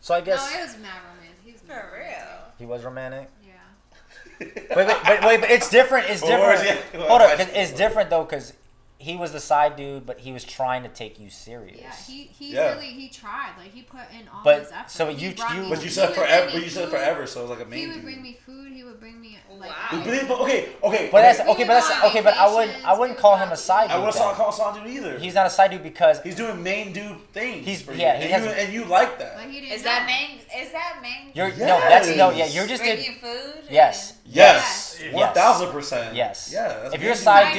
So I guess. No, it was mad romantic. He was for real. He was romantic. Yeah. Wait, but it's different. It's different. Hold up, it's different though, because he was the side dude, but he was trying to take you serious. Yeah, he tried. Like he put in all his effort. So you said forever. But you said forever, so it was like a main. He would bring me food. He would bring me like. But I wouldn't call him a side dude. I wouldn't call him a side dude either. He's not a side dude because he's doing main dude things. And you like that. Is that main? You're just bring you food. Yes. 1000%. Yes. Yeah. If you're a side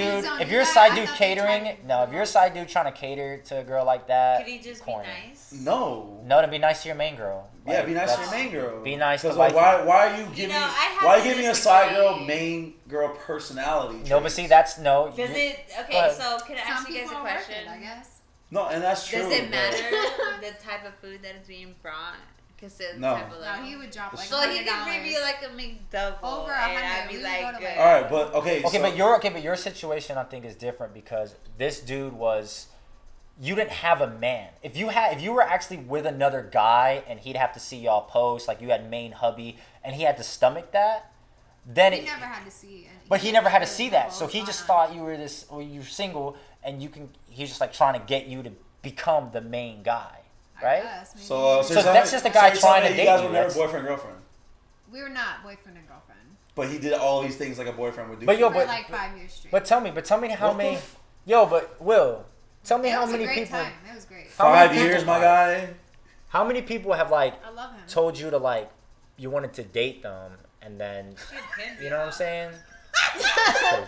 dude catering, if you're a side dude trying to cater to a girl like that, could he just be nice? No, to be nice to your main girl. Yeah, be nice to your main girl. Be nice to why are you giving a side girl main girl personality? No, but see, that's no. Does it? Okay, so can I ask you guys a question? I guess. No, and that's true. Does it matter the type of food that is being brought? No, he would drop like $100. So he could bring me like a McDouble. Over 100. I'd be like, all right, but okay. But your situation I think is different because this dude was. You didn't have a man. If you were actually with another guy and he'd have to see y'all post, like you had main hubby and he had to stomach that, then he never had to see it. But he never had to see that. So he just thought you were you're single and he's just like trying to get you to become the main guy. Right? So that's just a guy trying to date you. You guys were never boyfriend girlfriend. We were not boyfriend and girlfriend. But he did all these things like a boyfriend would do. For like 5 years straight. But tell me how many. Will. Tell me how many people. It was great. 5 years, my guy. How many people have I love him. told you to you wanted to date them and then you know what I'm saying? I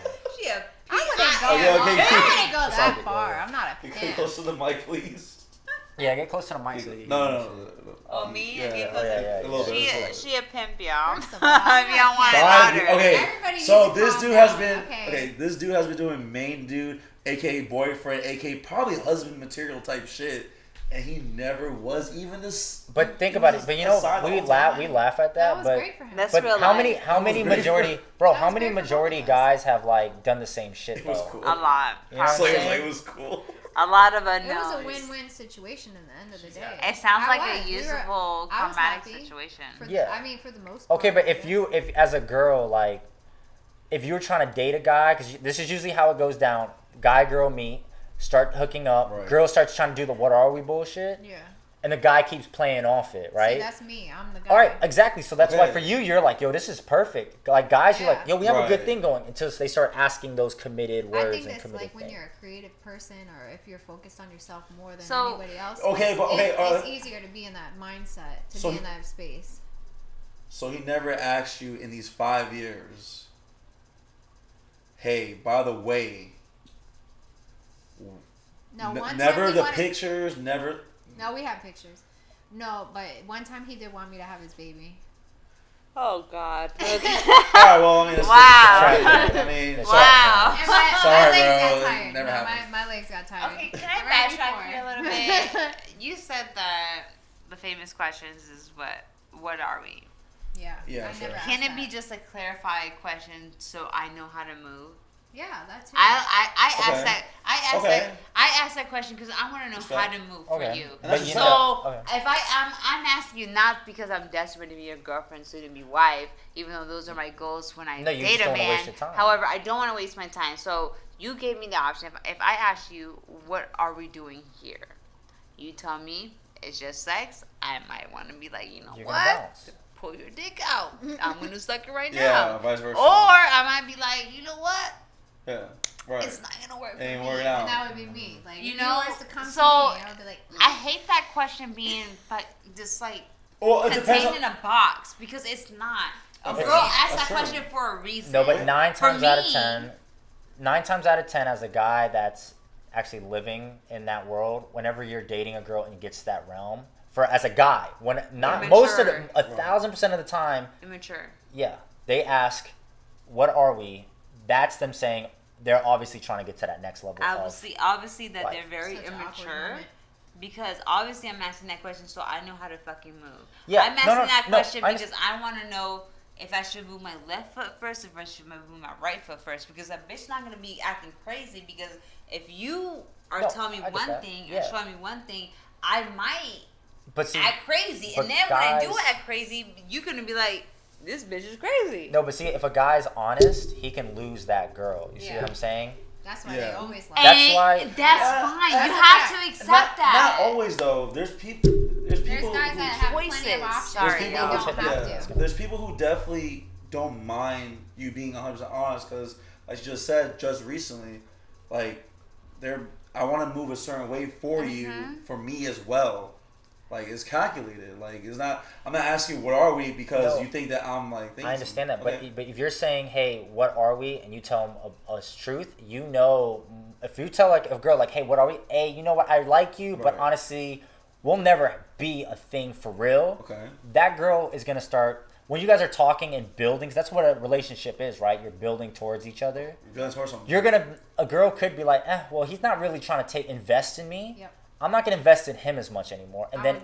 wouldn't go that far. I'm not a pimp. Get close to the mic, please. Yeah, get close to the mic. No. Oh, me? A little bit. She a pimp, y'all. If y'all want it louder. Okay, so this dude has been this dude has been doing main dude, aka boyfriend, aka probably husband material type shit, and he never was even this. But think about it. But you know, we laugh at that. That was but great for him. That's but real how life. many majority guys have done the same shit though? It was cool. A lot. You know what I'm saying? It was cool. A lot of unknowns. It was a win-win situation in the end of the day. It sounds like a usable combatic situation. For the most part. Okay, but if as a girl, if you were trying to date a guy, because this is usually how it goes down, guy, girl meet, start hooking up, girl starts trying to do the what are we bullshit. Yeah. and the guy keeps playing off it, right? See, that's me. I'm the guy. All right, exactly. So that's why for you, you're like, yo, this is perfect. Like guys, you're like, yo, we have a good thing going until they start asking those committed words and committed I think it's like when things. you're a creative person or if you're focused on yourself more than anybody else. It's easier to be in that mindset, be in that space. So he never asked you in these 5 years, hey, by the way, no, never the pictures, never. No, we have pictures. No, but one time he did want me to have his baby. Oh God. All right, well, I mean, wow. I mean, wow. Sorry, my legs bro. got tired. Never happened. My legs got tired. Okay, can I backtrack here a little bit? You said that the famous questions is what are we? Yeah. Yeah. Sure. Can it be just a clarified question so I know how to move? Yeah, that's it. I asked that question because I want to know how to move for you. If I'm asking you not because I'm desperate to be your girlfriend, soon to be wife, even though those are my goals when I date a man. However, I don't want to waste my time. So you gave me the option. If I ask you, what are we doing here? You tell me it's just sex. I might want to be like, you know what? Pull your dick out. I'm going to suck it right now. Yeah, vice versa. Or I might be like, you know what? Yeah, right. It's not gonna work. Ain't for working me. out. And that would be me. Like, you know, to come so to me, I would be like, I hate that question being, but just like it contained in a box because it's not. A girl asks that question for a reason. No, but 9 times out of 10, as a guy that's actually living in that world, whenever you're dating a girl and it gets to that realm, as a guy, when not immature. Most of the 1,000% of the time, immature. Yeah, they ask, "What are we?" That's them saying they're obviously trying to get to that next level. Obviously that they're very immature. Because obviously I'm asking that question so I know how to fucking move. Yeah, I'm asking that question because I want to know if I should move my left foot first, if I should move my right foot first. Because that bitch not gonna be acting crazy. Because if you are telling me one thing and showing me one thing, I might act crazy. And then when I do act crazy, you're gonna be like, this bitch is crazy. No, but see, if a guy's honest, he can lose that girl. You see what I'm saying? That's why they always lie. That's fine. You have to accept that. Not always though. There's people. There's guys that have plenty of options. They don't have to. There's people who definitely don't mind you being 100% honest because, like you just said, just recently, like I want to move a certain way for you, for me as well. Like, it's calculated. Like, it's not. I'm not asking you what are we because you think that I'm like. Thinking I understand that, but if you're saying, hey, what are we, and you tell them us truth, you know, if you tell like a girl like, hey, what are we? Hey, you know what? I like you, but honestly, we'll never be a thing for real. Okay. That girl is gonna start when you guys are talking and building. That's what a relationship is, right? You're building towards each other. You're building towards something. A girl could be like, well, he's not really trying to invest in me. Yep. I'm not gonna invest in him as much anymore, and then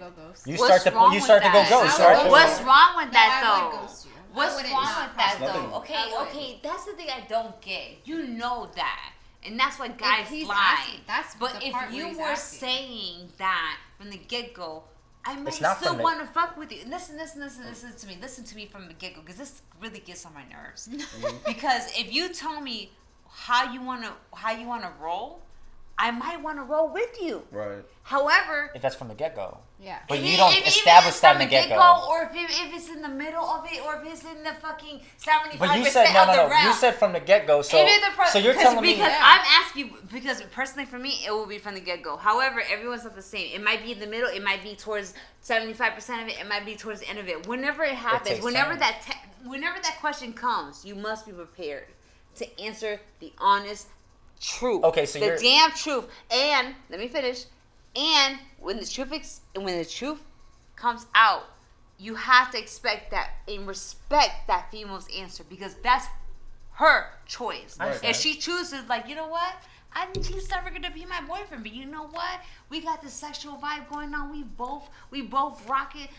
you start to go ghost. What's wrong with that though? What's wrong with that though? Okay, that's the thing I don't get. You know that, and that's why guys lie. But if you were saying that from the get go, I might still want to fuck with you. Listen to me. Listen to me from the get go, because this really gets on my nerves. Because if you tell me how you wanna roll, I might want to roll with you. Right. However, if that's from the get-go. Yeah. But you don't establish that in the get-go. Or if it's in the middle of it, or if it's in the fucking 75% but you said, no. You said from the get-go, so you're telling me. Because I'm asking you, because personally for me, it will be from the get-go. However, everyone's not the same. It might be in the middle. It might be towards 75% of it. It might be towards the end of it. Whenever it happens, whenever that question comes, you must be prepared to answer the honest truth. Okay, so the damn truth. And let me finish. And when the truth comes out, you have to expect that and respect that female's answer, because that's her choice. If she chooses, like, you know what, I think he's never gonna be my boyfriend, but you know what, we got this sexual vibe going on. We both rock it.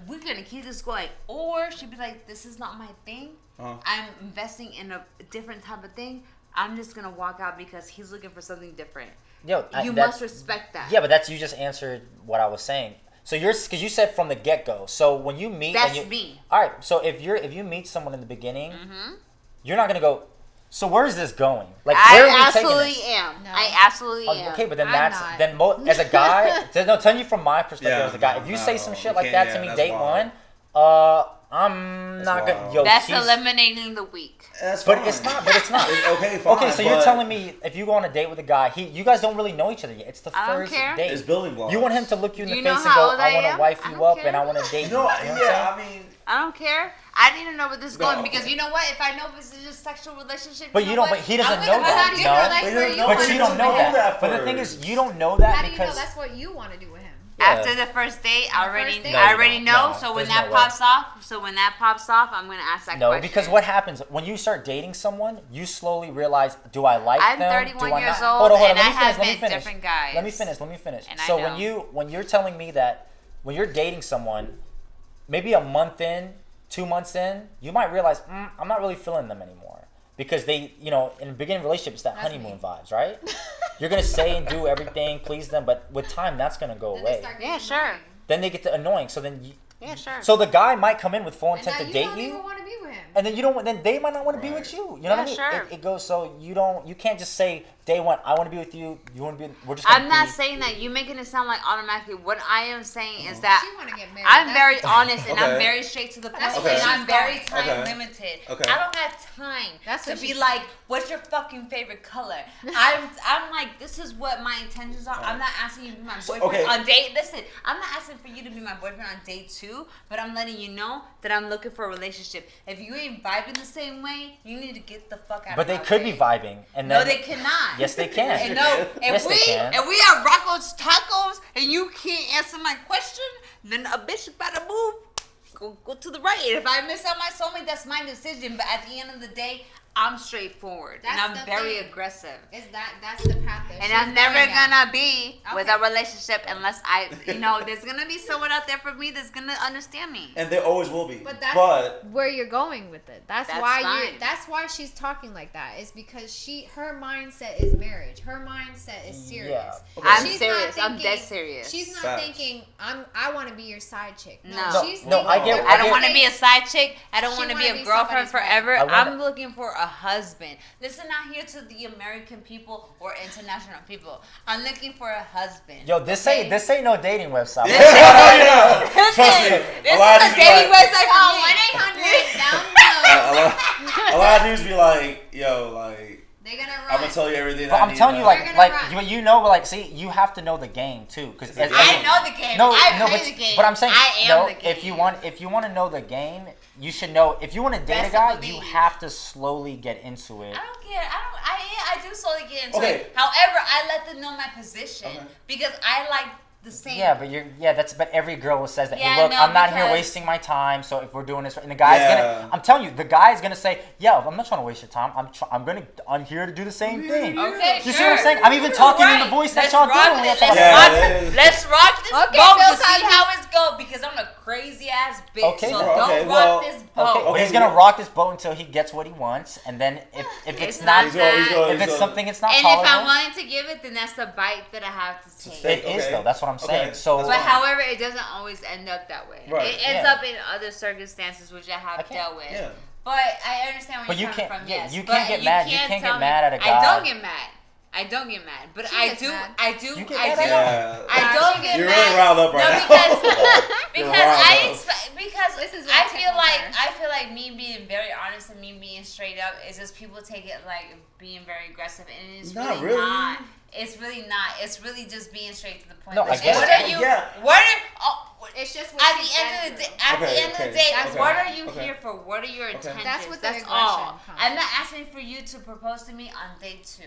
We're gonna keep this going. Or she'd be like, this is not my thing. I'm investing in a different type of thing. I'm just gonna walk out because he's looking for something different. You must respect that. Yeah, but you just answered what I was saying. So because you said from the get go. So when you meet, that's me. All right. So if you meet someone in the beginning, you're not gonna go, So where is this going? Like, where are we taking absolutely this? am. No. I absolutely am. Okay, but then I'm that's not. as a guy. No, telling you from my perspective Yeah, as a guy, if you say some shit like that to me that's date wild. one, I'm That's not wild. gonna. Yo, That's she's- eliminating the weak. That's But fine. it's not. But it's not. Okay, fine. Okay, so you're telling me if you go on a date with a guy, you guys don't really know each other yet. It's the I don't first care. date. It's building blocks. You want him to look you in the You know face and how go, old "I I want to am? wife I you don't up care. and I want to date you." No, You know what I'm yeah, saying? I mean, I don't care. I need to know where this is going No. because you know what? If I know this is just sexual relationship, But you you know don't. what? But he doesn't I'm know gonna that. put You No. know, that's where you But want you to don't know do that. But the first. thing is, you don't know that How do you know because that's what you want to do with him? After the first date, I already, first date? I already No, know. no, So when there's that no way. pops off, I'm gonna ask that no, question. because what happens when you start dating someone, you slowly realize, do I like I'm them? 31 do I years not? old, Hold on, and let I me have finish, met different guys. Let me finish. And I So know. when you're telling me that when you're dating someone, maybe a month in, 2 months in, you might realize I'm not really feeling them anymore because they, in the beginning of a relationship, it's that That's honeymoon me. vibes, right? You're gonna say and do everything, please them, but with time, that's gonna go Then they away. start Yeah, getting sure. annoying. Then they get to annoying. So then Yeah, sure. So the guy might come in with full And intent now to you date don't you. even want to be with him. And then you don't. Then they might not want to be Right. with you. You know Yeah, what I mean? sure. It goes so you don't. You can't just say day one. I want to be with you. You want to be. We're just. I'm not saying that. You making it sound like automatically. What I am saying is that She want to get married. I'm That's very the- honest and I'm Okay. very straight to the point, That's Okay. and I'm very she's time Okay. limited. Okay. I don't have time That's to what be she's like, "What's your fucking favorite color?" I'm like, this is what my intentions are. I'm not asking you to be my boyfriend okay. on date. Listen, I'm not asking for you to be my boyfriend on date 2, but I'm letting you know that I'm looking for a relationship. If you ain't vibing the same way, you need to get the fuck out. But of they my could way. be vibing, and then No, they cannot. Yes, they can. And no, if Yes, they can. we are Rocco's Tacos and you can't answer my question, then a bitch better move. Go to the right. If I miss out my soulmate, that's my decision. But at the end of the day, I'm straightforward That's and the I'm very thing. aggressive. That's the path that And she's I'm never going down. gonna be with Okay. a relationship unless there's gonna be someone out there for me that's gonna understand me. And there always will be. But that's But where you're going with it. That's That's why fine. that's why she's talking like that. Is because her mindset is marriage. Her mindset is serious. Yeah. Okay. I'm She's serious. not I'm dead thinking- serious. She's not Facts. thinking I want to be your side chick. No, No. she's No, thinking I get- I don't get- want to be a side chick. I don't She want to be wanna a be girlfriend somebody's wife. forever. I wanna- I'm looking for a husband. Listen out here to the American people or international people. I'm looking for a husband. Yo, this okay? ain't no dating website. yeah. Listen, Trust me. this A lot of is a these dating like, website for Oh, me. 1-800 down a lot of dudes be like, yo, like, They're gonna run. I'm gonna tell you everything. But I I'm need telling to you, know. They're like, gonna run. you know, but like, see, you have to know the game too, because I know the game. I play the game. But I'm saying, I am no, the game. if you want to know the game, you should know. If you want to date Best a guy, believe. you have to slowly get into it. I don't care. I do slowly get into Okay. it. However, I let them know my position Okay. because I like the same. Yeah, but every girl says that. Yeah, Hey, look, no, I'm not here because- wasting my time. So if we're doing this, and the guy's Yeah. gonna, I'm telling you, the guy's gonna say, yeah, I'm not trying to waste your time. I'm here to do the same thing. Okay, You sure. see what I'm saying? I'm even talking in the Right. voice that Let's y'all rock doing. it. Yeah, Let's rock this Okay, boat Phil to see Cosby. how it's go because I'm a crazy ass bitch. Okay, so then. don't Okay, rock well, this Okay, boat. but he's gonna rock this boat until he gets what he wants, and then if it's It's not, not He's going, he's that. going, if he's it's going. something it's not And if I'm tolerable, willing to give it, then that's the bite that I have to take. it is Okay. though. That's what I'm saying. Okay. So, That's But fine. however, it doesn't always end up that way. Right. It ends Yeah. up in other circumstances which I have can't- dealt with. Yeah. But I understand where But you're you coming can't- from. yeah, Yes, you but can't get mad- you can't get tell me- mad at a I guy. don't get mad. I don't get mad. But She I gets do. mad. I do. You get I mad do. at Yeah. I don't get You're mad. really riled up right no, now. because You're because riled I up. expect because This is what I tickles feel like me being very honest and me being straight up is just people take it like being very aggressive and it's Not really, really. not. It's really not. It's really just being straight to the point. No, I Like, get what it. are you? Yeah. What are? Oh, It's just what at she's the end been of the day, through. at the Okay, end of the okay, day, okay, what are you okay. here for? What are your intentions? That's what the That's aggression all. comes I'm not asking for you to propose to me on day 2.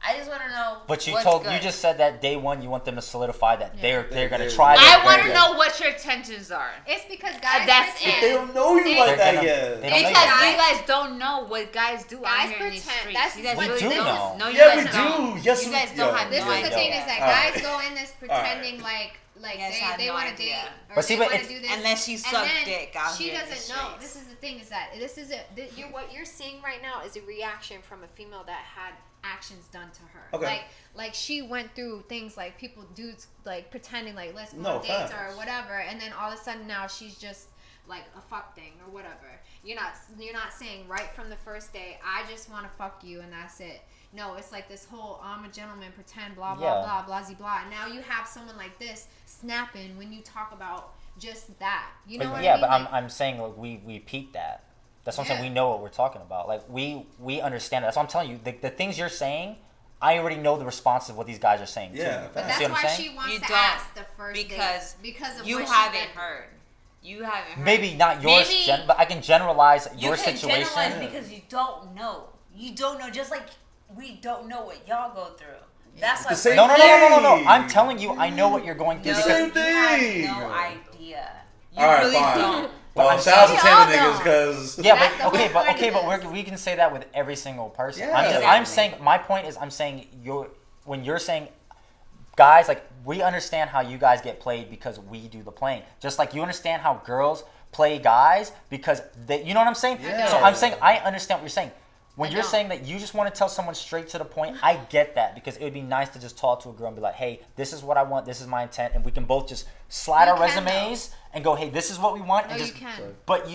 I just want to know. but you what's told good. you just said that day one you want them to solidify that Yeah. they're gonna They- try. they- I their want best. to know what your intentions are. It's because guys That's pretend. it. They don't know you They- like They're that gonna- yet. they don't know Because you. you guys don't know what guys do out Guys here in these pretend. streets. That's You guys what really do don't. know. No, you Yeah, guys we don't. do. Yes, you we- guys don't yo. have This no is the idea. thing is that Alright. guys go in this pretending like Yes, I have they no want to idea. date or But see, they but want to it's- do this. Unless you And suck then dick out she here in the doesn't know. streets. This is the thing is that this is what you're seeing right now is a reaction from a female that had actions done to her. Okay. Like she went through things like dudes like pretending like let's go No, on dates facts. or whatever, and then all of a sudden now she's just like a fuck thing or whatever. You're not saying right from the first day, I just want to fuck you and that's it. No, it's like this whole I'm a gentleman, pretend, blah blah blah, blah blah. And now you have someone like this snapping when you talk about just that. You know what I mean? Yeah, but I'm saying like we peaked that. That's what I'm saying. We know what we're talking about. Like we understand it. That's what I'm telling you. The things you're saying, I already know the response of what these guys are saying. Yeah, too. But that's why she wants to ask the first because of you what haven't heard. You haven't heard. Maybe not yours, but I can generalize your situation. You can generalize because you don't know. You don't know. Just like we don't know what y'all go through. That's why. No. I'm telling you, I know what you're going through. No, because you have no idea. You all right, really fine. don't. Well, shout out to Tampa niggas because but we can say that with every single person. Yeah. I'm saying my point is when you're saying guys, like we understand how you guys get played because we do the playing. Just like you understand how girls play guys because they, you know what I'm saying? Yeah. So I'm saying I understand what you're saying. When you're saying that you just want to tell someone straight to the point, I get that because it would be nice to just talk to a girl and be like, hey, this is what I want, this is my intent, and we can both just slide our resumes and go, hey, this is what we want. No, and just, you can. But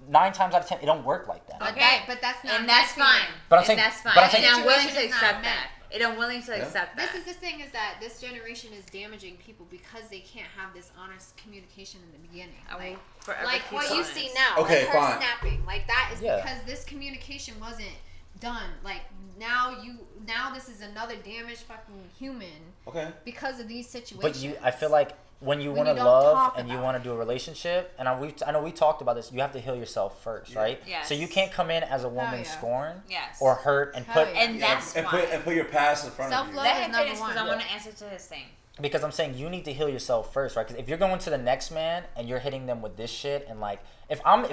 9 times out of 10, it don't work like that. Okay, but that's not. And that's fine. But I'm saying, that's fine. But I'm saying, and I'm willing to Situation is accept not that. And I'm willing to accept that. This is the thing is that this generation is damaging people because they can't have this honest communication in the beginning. Like what you see now, okay, like her fine. snapping, like that is because this communication wasn't done. Like now this is another damaged fucking human. Okay. Because of these situations. But I feel like when you want to love and you want to do a relationship, and I know we talked about this, you have to heal yourself first, right? Yes. So you can't come in as a woman scorned Yes. or hurt and put and that's and put your past in front of you. Self-love Let is him number finish one. because I want to answer to his thing. because I'm saying you need to heal yourself first, right? Because if you're going to the next man and you're hitting them with this shit, and like if I'm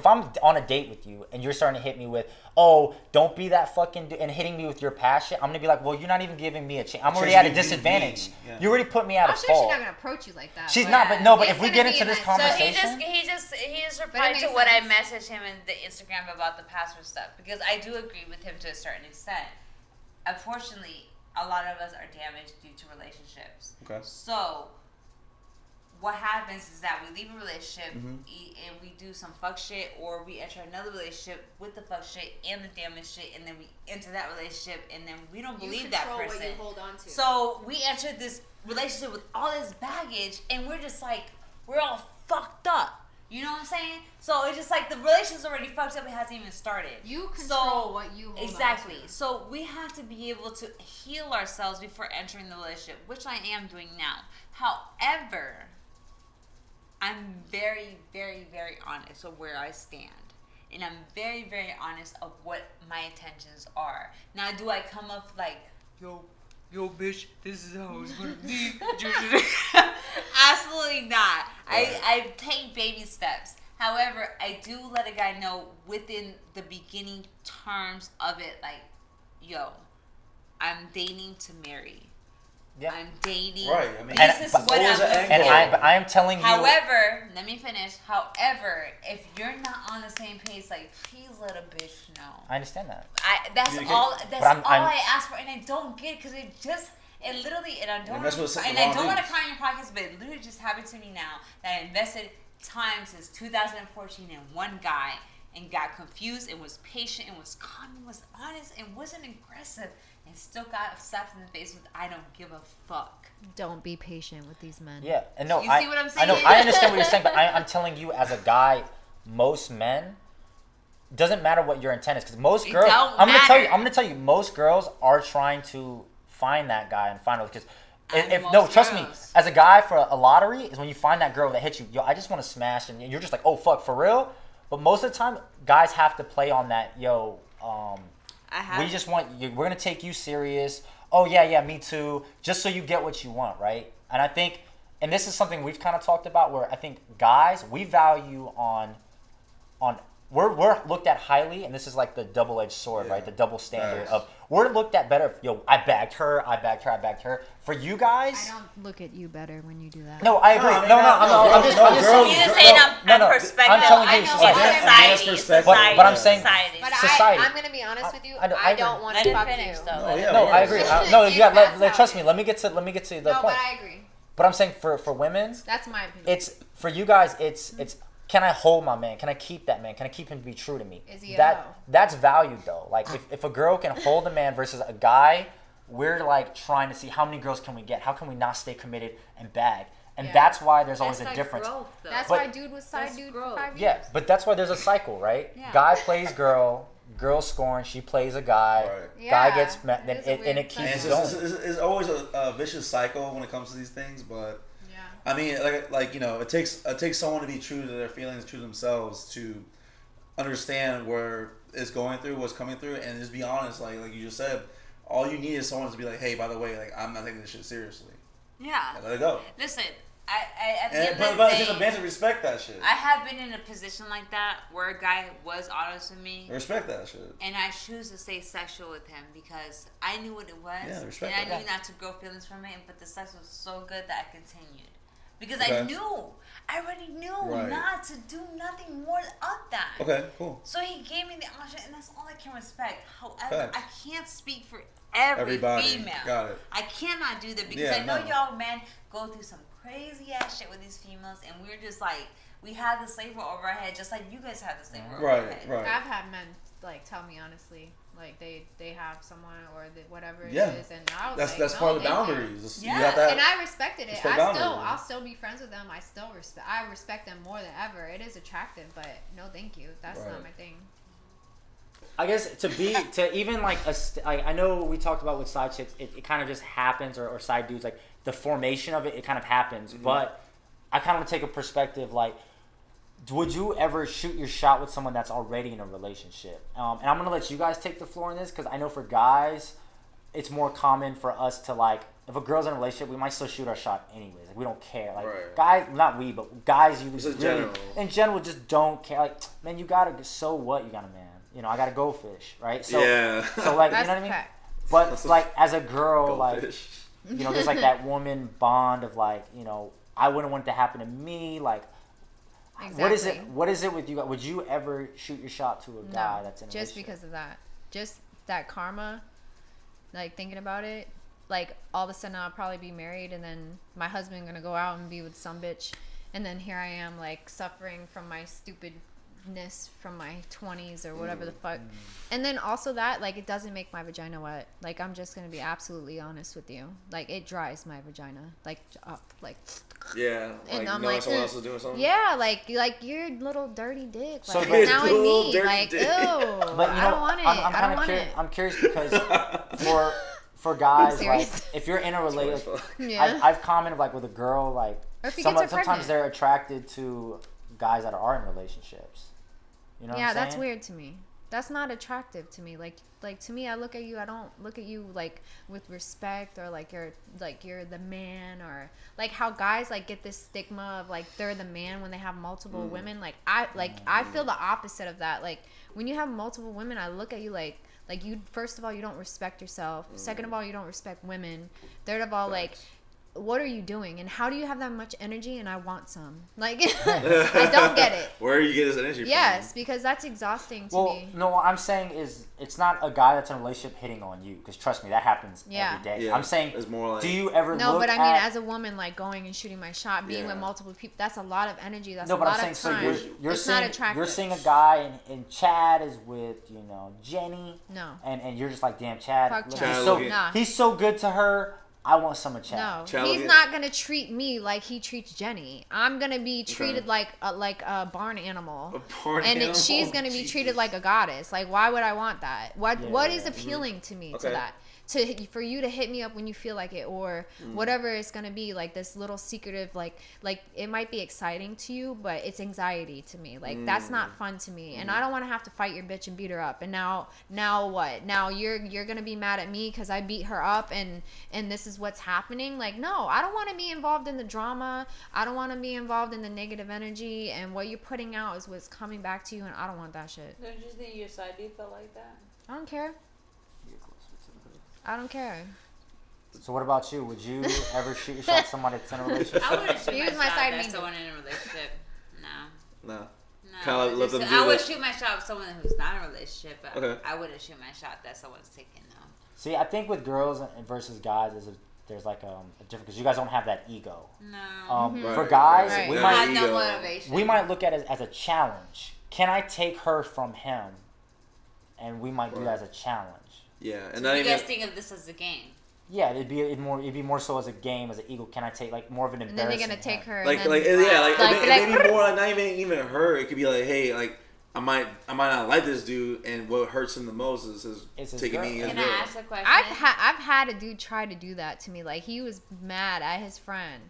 on a date with you and you're starting to hit me with, oh, don't be that fucking and hitting me with your past shit, I'm gonna be like, well, you're not even giving me a chance. I'm already at a disadvantage. You already put me at a fault. She's not gonna approach you like that. She's not, but if we get into this conversation, so he just replied to what I messaged him in the Instagram about the password stuff, because I do agree with him to a certain extent. Unfortunately, a lot of us are damaged due to relationships. Okay. So what happens is that we leave a relationship and we do some fuck shit, or we enter another relationship with the fuck shit and the damage shit, and then we enter that relationship and then we don't believe that person. What you hold on to. So we entered this relationship with all this baggage, and we're just like, we're all fucked up. You know what I'm saying? So it's just like the relationship's already fucked up. It hasn't even started. You control what you hold exactly. on to. So we have to be able to heal ourselves before entering the relationship, which I am doing now. However, I'm very, very, very honest of where I stand. And I'm very, very honest of what my intentions are. Now, do I come up like, yo, bitch, this is how it's going to be? Absolutely not. Right. I take baby steps. However, I do let a guy know within the beginning terms of it, like, yo, I'm dating to marry. yeah. I'm dating. Right. I mean, this is what I'm looking and for. I am telling you. However, let me finish. However, if you're not on the same page, like, please let a bitch know. I understand that. That's all I'm I ask for, and I don't get because it literally, and I don't want to cry in your pockets, but it literally just happened to me now that I invested time since 2014 in one guy and got confused and was patient and was calm and was honest and wasn't aggressive and still got slapped in the face with I don't give a fuck. Don't be patient with these men. Yeah, and no, you see what I'm saying? I know, I understand what you're saying, but I'm telling you as a guy, most men, doesn't matter what your intent is, because most girls, I'm gonna tell you, most girls are trying to find that guy and find out, because trust me, as a guy for a lottery is when you find that girl that hits you, yo, I just want to smash, and you're just like, oh fuck, for real. But most of the time, guys have to play on that, yo. We just want you. We're gonna take you serious. Oh yeah, me too. Just so you get what you want, right? And I think, and this is something we've kind of talked about, where I think guys, we value on. We're looked at highly, and this is like the double-edged sword, right? The double standard of we're looked at better. Yo, I bagged her. For you guys, I don't look at you better when you do that. No, I agree. I'm just saying I'm perspective. I'm telling you, society. But I'm saying society. I'm gonna be honest with you. I don't want to fuck you. No, I agree. No, you got. Trust me. Let me get to the point. No, but I agree. But I'm saying for women, that's my opinion. It's for you guys. It's can I hold my man? Can I keep that man? Can I keep him to be true to me? Is he that's valued though. Like if a girl can hold a man versus a guy, we're like trying to see how many girls can we get? How can we not stay committed and bag? And that's why there's always a difference. Growth, that's why dude was side dude for 5 years. Yeah, but that's why there's a cycle, right? Yeah. Guy plays girl, girl scoring, she plays a guy, guy gets met, and it keeps going. It's always a vicious cycle when it comes to these things, but I mean, like you know, it takes someone to be true to their feelings, true to themselves, to understand where it's going through, what's coming through, and just be honest. Like you just said, all you need is someone to be like, hey, by the way, like I'm not taking this shit seriously. Yeah. And let it go. Listen. But it's just a man to respect that shit. I have been in a position like that where a guy was honest with me. Respect that shit. And I choose to stay sexual with him because I knew what it was. Yeah, respect and I knew not to grow feelings from it, but the sex was so good that I continued. Because I already knew not to do nothing more of that. Okay, cool. So he gave me the option, and that's all I can respect. However, I can't speak for everybody. Female. Got it. I cannot do that because I know y'all men go through some crazy ass shit with these females, and we're just like, we have the slavery over our head, just like you guys have the slavery over your head. Right. I've had men like tell me honestly, like they have someone or whatever it is, and I was that's part of the boundaries. Yeah, and I respected it. I'll still be friends with them. I respect them more than ever. It is attractive, but no, thank you. That's not my thing. I guess to even like I know we talked about with side chicks, it kind of just happens, or side dudes, like the formation of it kind of happens. Mm-hmm. But I kind of take a perspective like, would you ever shoot your shot with someone that's already in a relationship? And I'm gonna let you guys take the floor in this because I know for guys, it's more common for us to like, if a girl's in a relationship, we might still shoot our shot anyways. Like we don't care. Like guys, not we, but guys, you really in general just don't care. Like, man, you gotta. So what? You got a man. You know, I got a goldfish, right? So, so like, you know what I mean? But like, as a girl, goldfish. Like, you know, there's like that woman bond of like, you know, I wouldn't want it to happen to me. Like, exactly. What is it with you guys? Would you ever shoot your shot to a guy that's in a just because of that? Just that karma, like thinking about it. Like, all of a sudden I'll probably be married and then my husband gonna go out and be with some bitch. And then here I am, like, suffering from my stupidness from my 20s or whatever the fuck. And then also that, like, it doesn't make my vagina wet. Like, I'm just gonna be absolutely honest with you. Like, it dries my vagina, like, up, like. Yeah, and like, I'm like, someone else is doing something. Yeah, like your little dirty dick. Like, so now I need, like, ew. But you I don't want it. I don't want it. I'm curious because for guys, like, if you're in a relationship, I've commented like with a girl, like, sometimes they're attracted to guys that are in relationships. You know what I'm saying? That's weird to me. That's not attractive to me. Like to me, I look at you. I don't look at you like with respect or like you're the man, or like how guys like get this stigma of like they're the man when they have multiple women. Like I feel the opposite of that. Like when you have multiple women, I look at you like you, first of all, you don't respect yourself. Second of all, you don't respect women. Third of all, like, what are you doing? And how do you have that much energy? And I want some. Like, I don't get it. Where do you get this energy from? Yes, because that's exhausting to me. No, what I'm saying is it's not a guy that's in a relationship hitting on you. Because trust me, that happens every day. Yeah, I'm saying, it's more like, do you ever look at... No, but I mean, as a woman, like, going and shooting my shot, being with multiple people, that's a lot of energy. That's a lot of time. So you're it's saying, not attractive. You're seeing a guy and Chad is with, you know, Jenny. No. And you're just like, damn, Chad. Fuck Chad. He's so good to her. I want some of Chad. No, he's not gonna treat me like he treats Jenny. I'm gonna be treated like a barn animal, and she's gonna be treated like a goddess. Like, why would I want that? What is appealing to me to that? For you to hit me up when you feel like it, or whatever it's gonna be, like this little secretive, like it might be exciting to you, but it's anxiety to me. Like that's not fun to me, and I don't want to have to fight your bitch and beat her up. And now what? Now you're gonna be mad at me because I beat her up, and this is what's happening. Like, no, I don't want to be involved in the drama. I don't want to be involved in the negative energy, and what you're putting out is what's coming back to you, and I don't want that shit. Don't you think your side dude felt like that? I don't care. I don't care. So what about you? Would you ever shoot your shot at somebody that's in a relationship? I wouldn't shoot my shot at someone in a relationship. No. I would shoot my shot at someone who's not in a relationship, but I wouldn't shoot my shot that someone's taking, no. See, I think with girls versus guys, there's a there's like a different, because you guys don't have that ego. No. For guys, Right. we I might have no motivation. we might look at it as a challenge. Can I take her from him? And we might do that as a challenge. Yeah, and So you guys think of this as a game. Yeah, it'd be more so as a game, as an ego. Can I take like more of an embarrassing? And then they're gonna take her. Like and then, maybe more like not even her. It could be like, hey, like I might not like this dude, and what hurts him the most is taking me as Can girl. I ask a question? I've had a dude try to do that to me. Like, he was mad at his friend,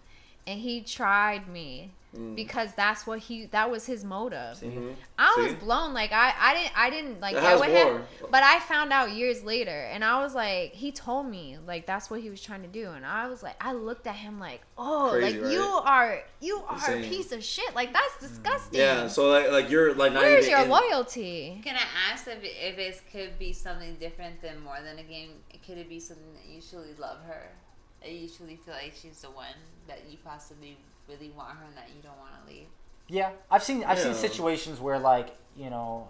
and he tried me because that was his motive. Mm-hmm. I was blown. Like, I didn't like get with him, but I found out years later, and I was like, he told me like that's what he was trying to do, and I was like, I looked at him like, oh, crazy, like right? you are a piece of shit. Like, that's disgusting. Yeah, so like you're like not Where's even your loyalty? Can I ask if it could be something different than more than a game? Could it be something that you truly love her? That you truly feel like she's the one that you possibly really want her and that you don't want to leave? Yeah, I've seen situations where like, you know,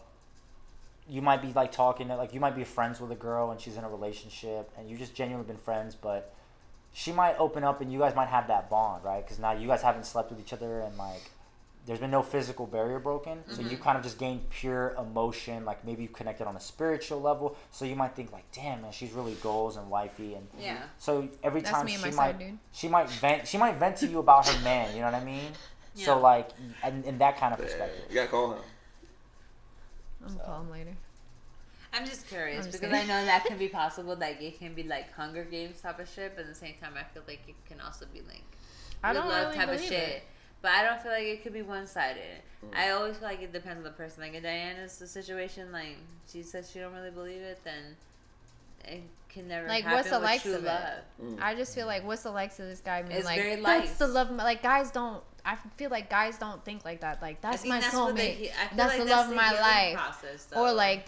you might be like talking, like you might be friends with a girl and she's in a relationship and you just genuinely been friends, but she might open up and you guys might have that bond, right? Because now you guys haven't slept with each other and like there's been no physical barrier broken, so you kind of just gained pure emotion. Like maybe you connected on a spiritual level, so you might think like, damn man, she's really goals and wifey, and so every time she might vent to you about her man, you know what I mean? Yeah. So like in that kind of perspective, you gotta call him. I'm gonna call him later. I'm just curious because I know that can be possible. Like it can be like Hunger Games type of shit, but at the same time, I feel like it can also be like I don't love really type of believe shit. it. But I don't feel like it could be one-sided. I always feel like it depends on the person. Like in Diana's situation, like she says she don't really believe it, then it can never like happen what's the with likes true of love. it. I just feel like what's the likes of this guy being It's like very that's likes. the love. Like guys don't. I feel like guys don't think like that. Like that's my soulmate. That's the love of my life. Process, or like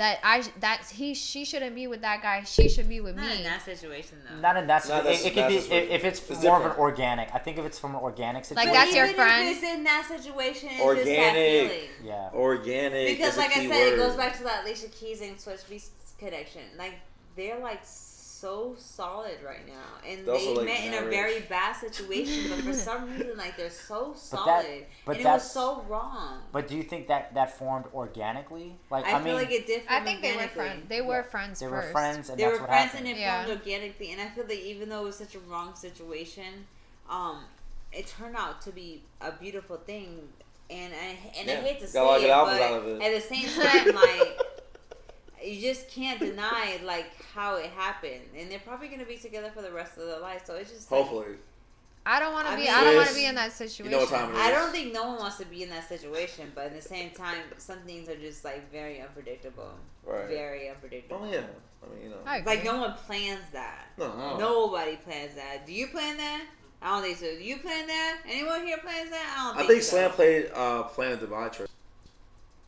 she shouldn't be with that guy. She should be with me. Not in that situation though. Not in that situation. It could be if it's more of an organic. I think if it's from an organic situation. Like that's your friend. If it's in that situation, it's organic. just that feeling. Yeah. Organic. Because like I said, it goes back to that Alicia Keys and Switch Beats connection. Like they're like so solid right now, and they like met in a very bad situation, but for some reason, like they're so solid, and it was so wrong. But do you think that formed organically? Like I feel like it did. I think they were friends. They were friends. They first. were friends, and they that's were what friends, happened. and it formed organically. And I feel like even though it was such a wrong situation, it turned out to be a beautiful thing. And I hate to say it, but at the same time, like. You just can't deny like how it happened, and they're probably gonna be together for the rest of their life. So it's just like, hopefully. I don't want to be. I don't want to be in that situation. You know what time it is. I don't think no one wants to be in that situation, but at the same time, some things are just like very unpredictable. Right. Very unpredictable. Oh yeah. I mean, you know. Like no one plans that. No. Nobody plans that. Do you plan that? I don't think so. Do you plan that? Anyone here plans that? I don't think I think so. Slam played Plan of Divide Trip.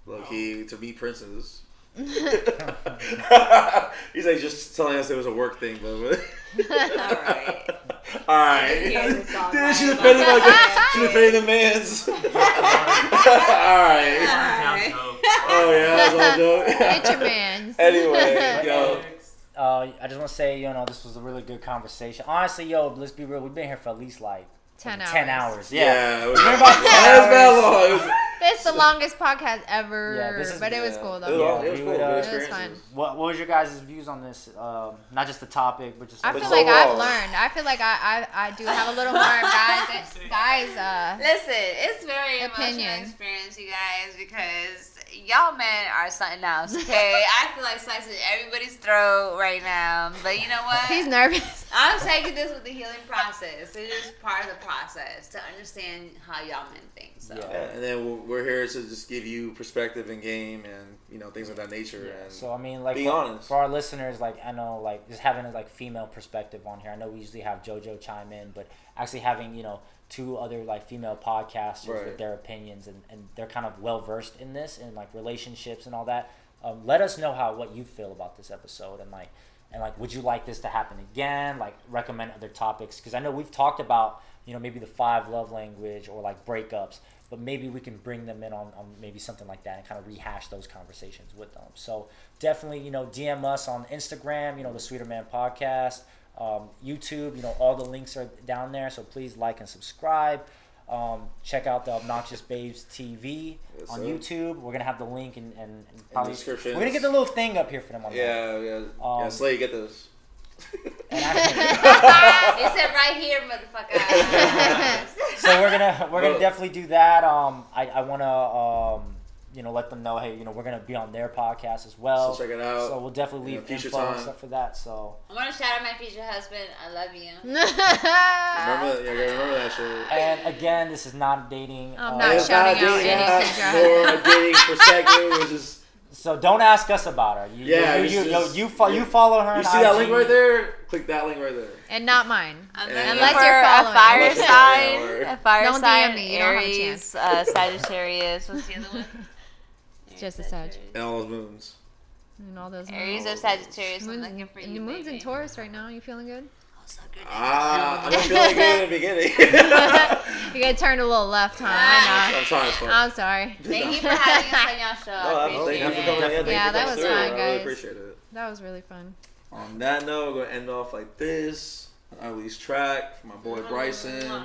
Low key to meet princes. He's like just telling us it was a work thing, but Alright. Dude, she's defending the man's. Alright. Oh yeah, that's all joke. It's your man's. Anyway, yo. I just want to say, you know, this was a really good conversation. Honestly, yo, let's be real. We've been here for at least like 10 hours. Yeah, it was about 10 hours. This is the longest podcast ever. Yeah, but it was cool though. It was cool. It was fun. What was your guys' views on this? Not just the topic, but just. I feel like I've learned. I feel like I do have a little more guys. Listen, it's very emotional experience, you guys, because y'all men are something else. Okay, I feel like slicing everybody's throat right now, but you know what? He's nervous. I'm taking this with the healing process. It is part of the process to understand how y'all men think. So. Yeah, and then we're here to just give you perspective in game and you know things of that nature. Yeah. And so I mean, like being honest for our listeners, like I know, like just having a like female perspective on here. I know we usually have JoJo chime in, but actually having two other like female podcasters with their opinions and they're kind of well versed in this and like relationships and all that. Let us know what you feel about this episode and would you like this to happen again? Like recommend other topics because I know we've talked about maybe the 5 love language or like breakups, but maybe we can bring them in on maybe something like that and kind of rehash those conversations with them. So definitely DM us on Instagram, the Sweeterman podcast. YouTube. You know, all the links are down there, so please like and subscribe. Check out the Obnoxious Babes TV on YouTube. We're gonna have the link and probably in the description. We're gonna get the little thing up here for them on Yeah. Slay, get this. It said right here, motherfucker. So we're gonna definitely do that. I wanna let them know, hey, we're gonna be on their podcast as well. So check it out. So we'll definitely leave info and stuff for that. So I want to shout out my future husband. I love you. remember that shit. And again, this is not dating. I'm not shouting out any future for a dating perspective, which is. So don't ask us about her. You follow her. You see that link right there? Click that link right there. And not mine. Unless you're following. A fire Don't sign, DM me. You don't have a Aries, Sagittarius. What's the other one? It's just a Sag. And all those moons. And all those Aries or Sagittarius. moons. I'm looking for you, And the moon's baby. in Taurus right now. You feeling good? I'm not feeling good in the beginning. You get turned a little left, huh? I know. I'm sorry. I'm sorry. Thank you for having us on y'all show. Thank you for coming in. Yeah, that was fun, I really guys. appreciate it. That was really fun. On that note, we're going to end off like this. An unreleased track from my boy Bryson.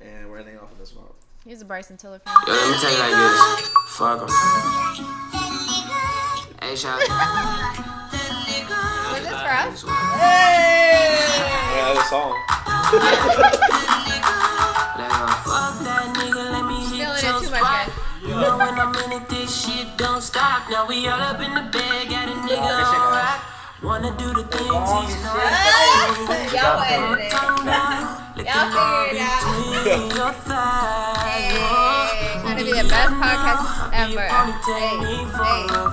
And we're ending off on this one. He's a Bryson Tiller fan. Yo, let me tell you like this. Fuck him. Hey, shout Was this for us? Yeah, that was a song. Fuck that nigga, let me hit Feeling it your too much, spot. guys. You know when I'm in it, this shit don't stop. Now we all up in the bed, got a nigga on rock. Wanna do the things he's not. Y'all edited it. Y'all figured it out. Between your thighs. Trying to be the best podcast ever. Only take me for a